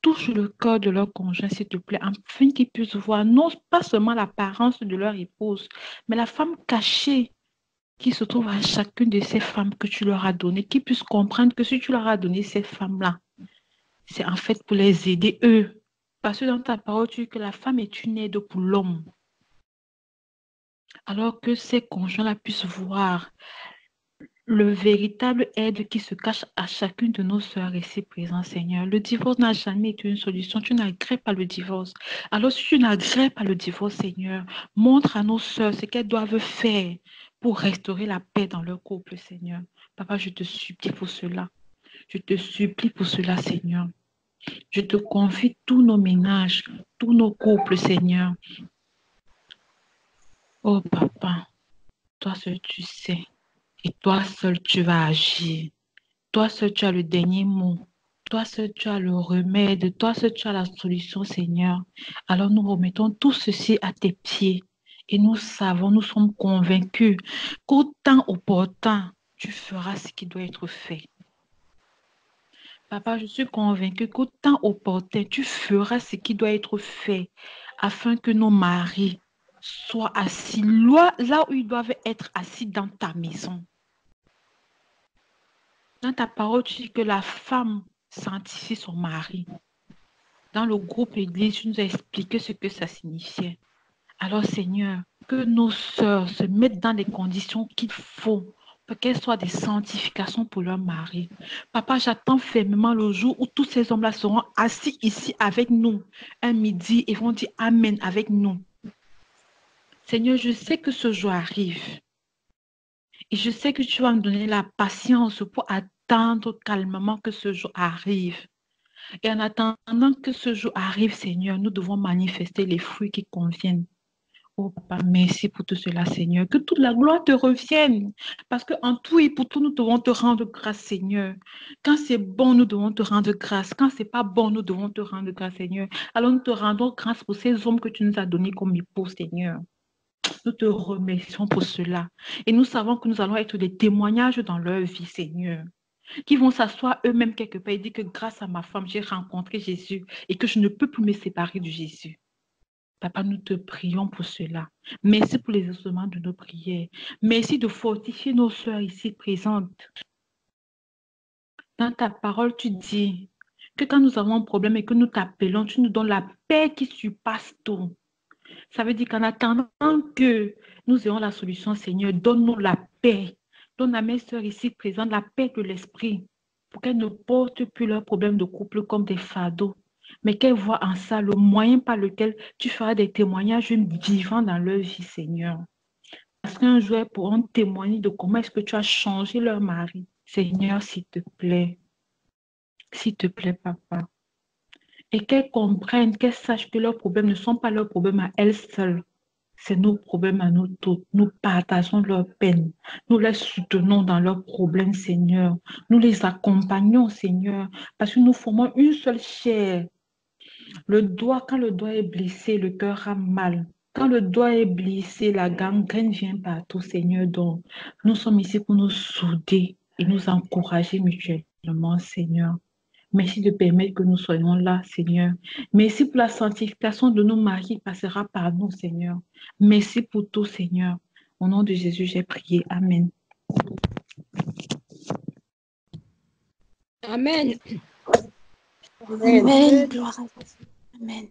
Touche le cœur de leur conjoint, s'il te plaît, afin qu'ils puissent voir non pas seulement l'apparence de leur épouse, mais la femme cachée qui se trouve à chacune de ces femmes que tu leur as données, qu'ils puissent comprendre que si tu leur as donné ces femmes-là, c'est en fait pour les aider eux. Parce que dans ta parole, tu dis que la femme est une aide pour l'homme. Alors que ces conjoints-là puissent voir le véritable aide qui se cache à chacune de nos sœurs ici présentes, Seigneur. Le divorce n'a jamais été une solution. Tu n'agrées pas le divorce. Alors si tu n'agrées pas le divorce, Seigneur, montre à nos sœurs ce qu'elles doivent faire pour restaurer la paix dans leur couple, Seigneur. Papa, je te supplie pour cela. Je te supplie pour cela, Seigneur. Je te confie tous nos ménages, tous nos couples, Seigneur. Oh, papa, toi seul tu sais. Et toi seul tu vas agir. Toi seul tu as le dernier mot. Toi seul tu as le remède. Toi seul tu as la solution, Seigneur. Alors nous remettons tout ceci à tes pieds. Et nous savons, nous sommes convaincus qu'au temps opportun, tu feras ce qui doit être fait. Papa, je suis convaincue qu'au temps opportun, tu feras ce qui doit être fait afin que nos maris soient assis là où ils doivent être assis dans ta maison. Dans ta parole, tu dis que la femme sanctifie son mari. dans le groupe Église, tu nous as expliqué ce que ça signifiait. Alors, Seigneur, que nos sœurs se mettent dans les conditions qu'il faut pour qu'elles soient des sanctifications pour leur mari. Papa, j'attends fermement le jour où tous ces hommes-là seront assis ici avec nous un midi et vont dire Amen avec nous. Seigneur, je sais que ce jour arrive. Et je sais que tu vas me donner la patience pour attendre calmement que ce jour arrive. Et en attendant que ce jour arrive, Seigneur, nous devons manifester les fruits qui conviennent. Oh Papa, merci pour tout cela, Seigneur. Que toute la gloire te revienne. Parce qu'en tout et pour tout, nous devons te rendre grâce, Seigneur. Quand c'est bon, nous devons te rendre grâce. Quand c'est pas bon, nous devons te rendre grâce, Seigneur. Alors nous te rendons grâce pour ces hommes que tu nous as donnés comme époux, Seigneur. Nous te remercions pour cela. Et nous savons que nous allons être des témoignages dans leur vie, Seigneur, qui vont s'asseoir eux-mêmes quelque part et dire que grâce à ma femme, j'ai rencontré Jésus et que je ne peux plus me séparer de Jésus. Papa, nous te prions pour cela. Merci pour les instruments de nos prières. Merci de fortifier nos sœurs ici présentes. Dans ta parole, tu dis que quand nous avons un problème et que nous t'appelons, tu nous donnes la paix qui surpasse tout. Ça veut dire qu'en attendant que nous ayons la solution, Seigneur, donne-nous la paix. Donne à mes sœurs ici présentes la paix de l'esprit pour qu'elles ne portent plus leurs problèmes de couple comme des fardeaux, mais qu'elles voient en ça le moyen par lequel tu feras des témoignages vivants dans leur vie, Seigneur. Parce qu'un jour, elles pourront témoigner de comment est-ce que tu as changé leur mari. Seigneur, s'il te plaît, Papa. Et qu'elles comprennent, qu'elles sachent que leurs problèmes ne sont pas leurs problèmes à elles seules. C'est nos problèmes à nous tous. Nous partageons leurs peines. Nous les soutenons dans leurs problèmes, Seigneur. Nous les accompagnons, Seigneur, parce que nous formons une seule chair. Quand le doigt est blessé, le cœur a mal. Quand le doigt est blessé, la gangrène vient partout, Seigneur. Donc, nous sommes ici pour nous souder et nous encourager mutuellement, Seigneur. Merci de permettre que nous soyons là, Seigneur. Merci pour la sanctification de nos maris qui passera par nous, Seigneur. Merci pour tout, Seigneur. Au nom de Jésus, j'ai prié. Amen. Amen. Amen. Gloire à Dieu. Amen.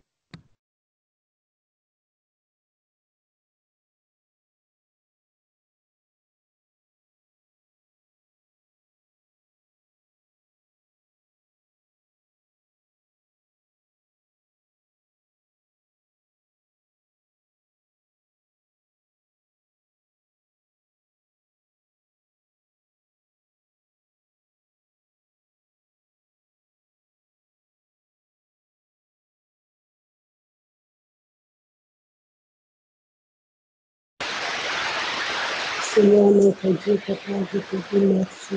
Seigneur, notre Dieu, Papa, je te dis merci.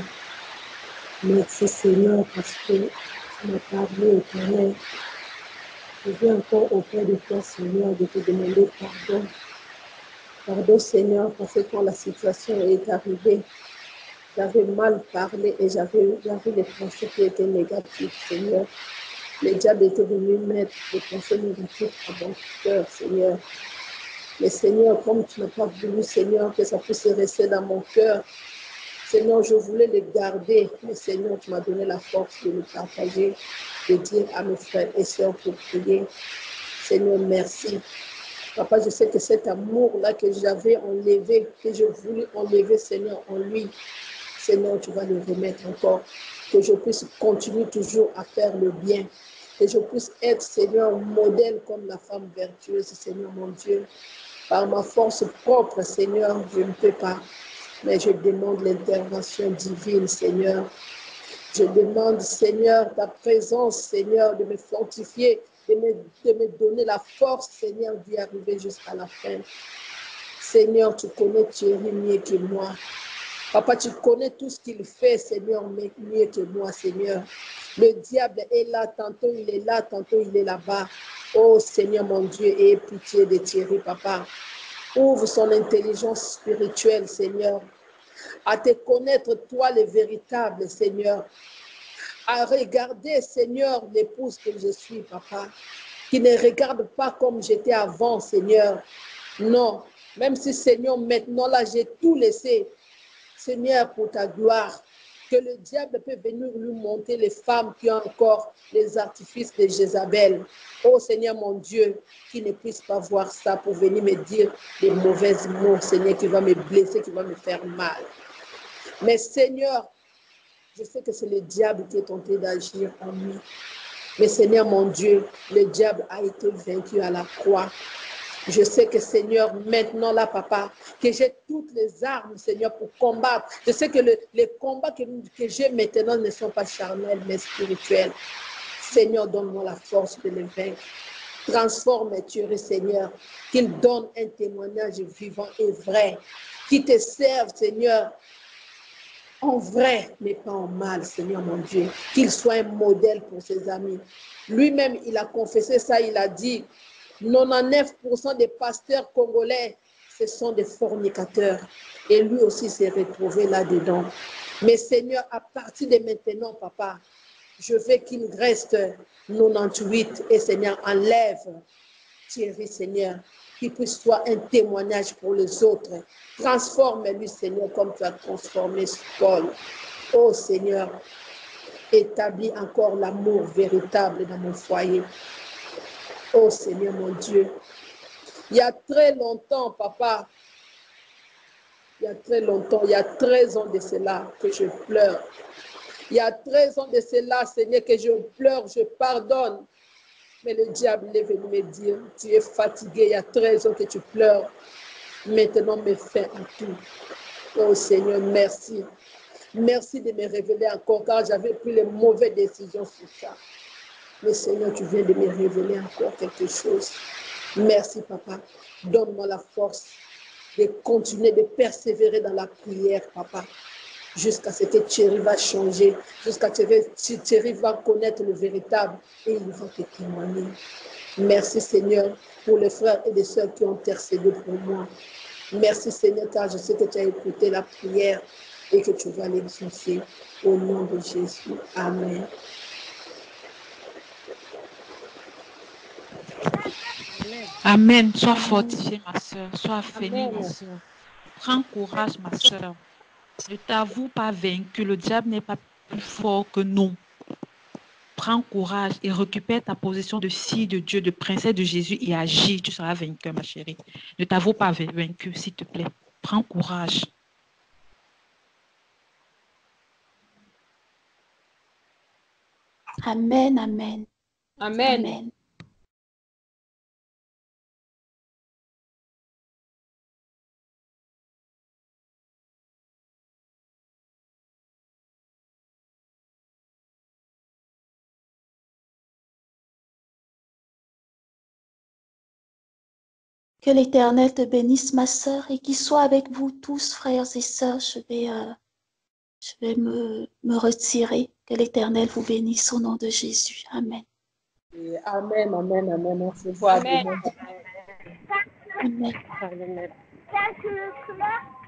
Merci, Seigneur, parce que tu m'as parlé, Éternel. Je viens encore auprès de toi, Seigneur, de te demander pardon. Pardon, Seigneur, parce que quand la situation est arrivée, j'avais mal parlé et j'avais des pensées qui étaient négatives, Seigneur. Le diable était venu mettre des pensées négatives à mon cœur, Seigneur. Mais Seigneur, comme tu n'as pas voulu, Seigneur, que ça puisse rester dans mon cœur, Seigneur, je voulais les garder, mais Seigneur, tu m'as donné la force de le partager, de dire à mes frères et sœurs pour prier. Seigneur, merci. Papa, je sais que cet amour-là que j'avais enlevé, que je voulais enlever, Seigneur, en lui, Seigneur, tu vas le remettre encore. Que je puisse continuer toujours à faire le bien. Que je puisse être, Seigneur, modèle comme la femme vertueuse, Seigneur, mon Dieu. Par ma force propre, Seigneur, je ne peux pas. Mais je demande l'intervention divine, Seigneur. Je demande, Seigneur, ta présence, Seigneur, de me fortifier, de me donner la force, Seigneur, d'y arriver jusqu'à la fin. Seigneur, tu connais Thierry mieux que moi. Papa, tu connais tout ce qu'il fait, Seigneur, mieux que moi, Seigneur. Le diable est là, tantôt il est là, tantôt il est là-bas. Oh, Seigneur, mon Dieu, aie pitié de Thierry, Papa. Ouvre son intelligence spirituelle, Seigneur. À te connaître, toi, le véritable, Seigneur. À regarder, Seigneur, l'épouse que je suis, Papa. Qui ne regarde pas comme j'étais avant, Seigneur. Non, même si, Seigneur, maintenant, là, j'ai tout laissé. Seigneur, pour ta gloire. que le diable peut venir lui monter les femmes qui ont encore les artifices de Jézabel. Oh Seigneur mon Dieu, qu'il ne puisse pas voir ça pour venir me dire des mauvaises mots, Seigneur, qui va me blesser, qui va me faire mal. Mais Seigneur, je sais que c'est le diable qui est tenté d'agir en moi. Mais Seigneur mon Dieu, le diable a été vaincu à la croix. Je sais que Seigneur, maintenant là, papa, que j'ai toutes les armes, Seigneur, pour combattre. Je sais que les combats que j'ai maintenant ne sont pas charnels, mais spirituels. Seigneur, donne-moi la force de les vaincre. Transforme et tuerie, Seigneur, qu'il donne un témoignage vivant et vrai, qui te serve, Seigneur, en vrai, mais pas en mal, Seigneur mon Dieu. Qu'il soit un modèle pour ses amis. Lui-même, il a confessé ça, il a dit, 99% des pasteurs congolais, ce sont des fornicateurs. Et lui aussi s'est retrouvé là-dedans. Mais Seigneur, à partir de maintenant, papa, je veux qu'il reste 98 et Seigneur, enlève Thierry, Seigneur, qu'il puisse soit un témoignage pour les autres. Transforme-lui, Seigneur, comme tu as transformé Paul. Oh Seigneur, établis encore l'amour véritable dans mon foyer. Oh Seigneur, mon Dieu, il y a très longtemps, papa, il y a très longtemps, il y a 13 ans de cela que je pleure. Il y a 13 ans de cela, Seigneur, que je pleure, je pardonne. Mais le diable est venu me dire, tu es fatigué, il y a 13 ans que tu pleures. Maintenant, mets fin à tout. Oh Seigneur, merci. Merci de me révéler encore, car j'avais pris les mauvaises décisions sur ça. Mais Seigneur, tu viens de me révéler encore quelque chose. Merci, papa. Donne-moi la force de continuer, de persévérer dans la prière, papa. Jusqu'à ce que Thierry va changer, jusqu'à ce que Thierry va connaître le véritable et il va te témoigner. Merci Seigneur pour les frères et les sœurs qui ont intercédé pour moi. Merci Seigneur car je sais que tu as écouté la prière et que tu vas l'exaucer au nom de Jésus. Amen. Amen. Sois fortifiée, ma soeur. Sois affermie, ma soeur. Prends courage, ma soeur. Ne t'avoue pas vaincu. Le diable n'est pas plus fort que nous. Prends courage et récupère ta position de fille de Dieu, de princesse de Jésus et agis. Tu seras vainqueur, ma chérie. Ne t'avoue pas vaincu, s'il te plaît. Prends courage. Amen, amen. Amen. Amen. Que l'Éternel te bénisse, ma sœur, et qu'il soit avec vous tous, frères et sœurs. Je vais me retirer. Que l'Éternel vous bénisse au nom de Jésus. Amen. Et amen, amen, amen. On se voit Amen. demain. Amen. Amen. Quelques couleurs.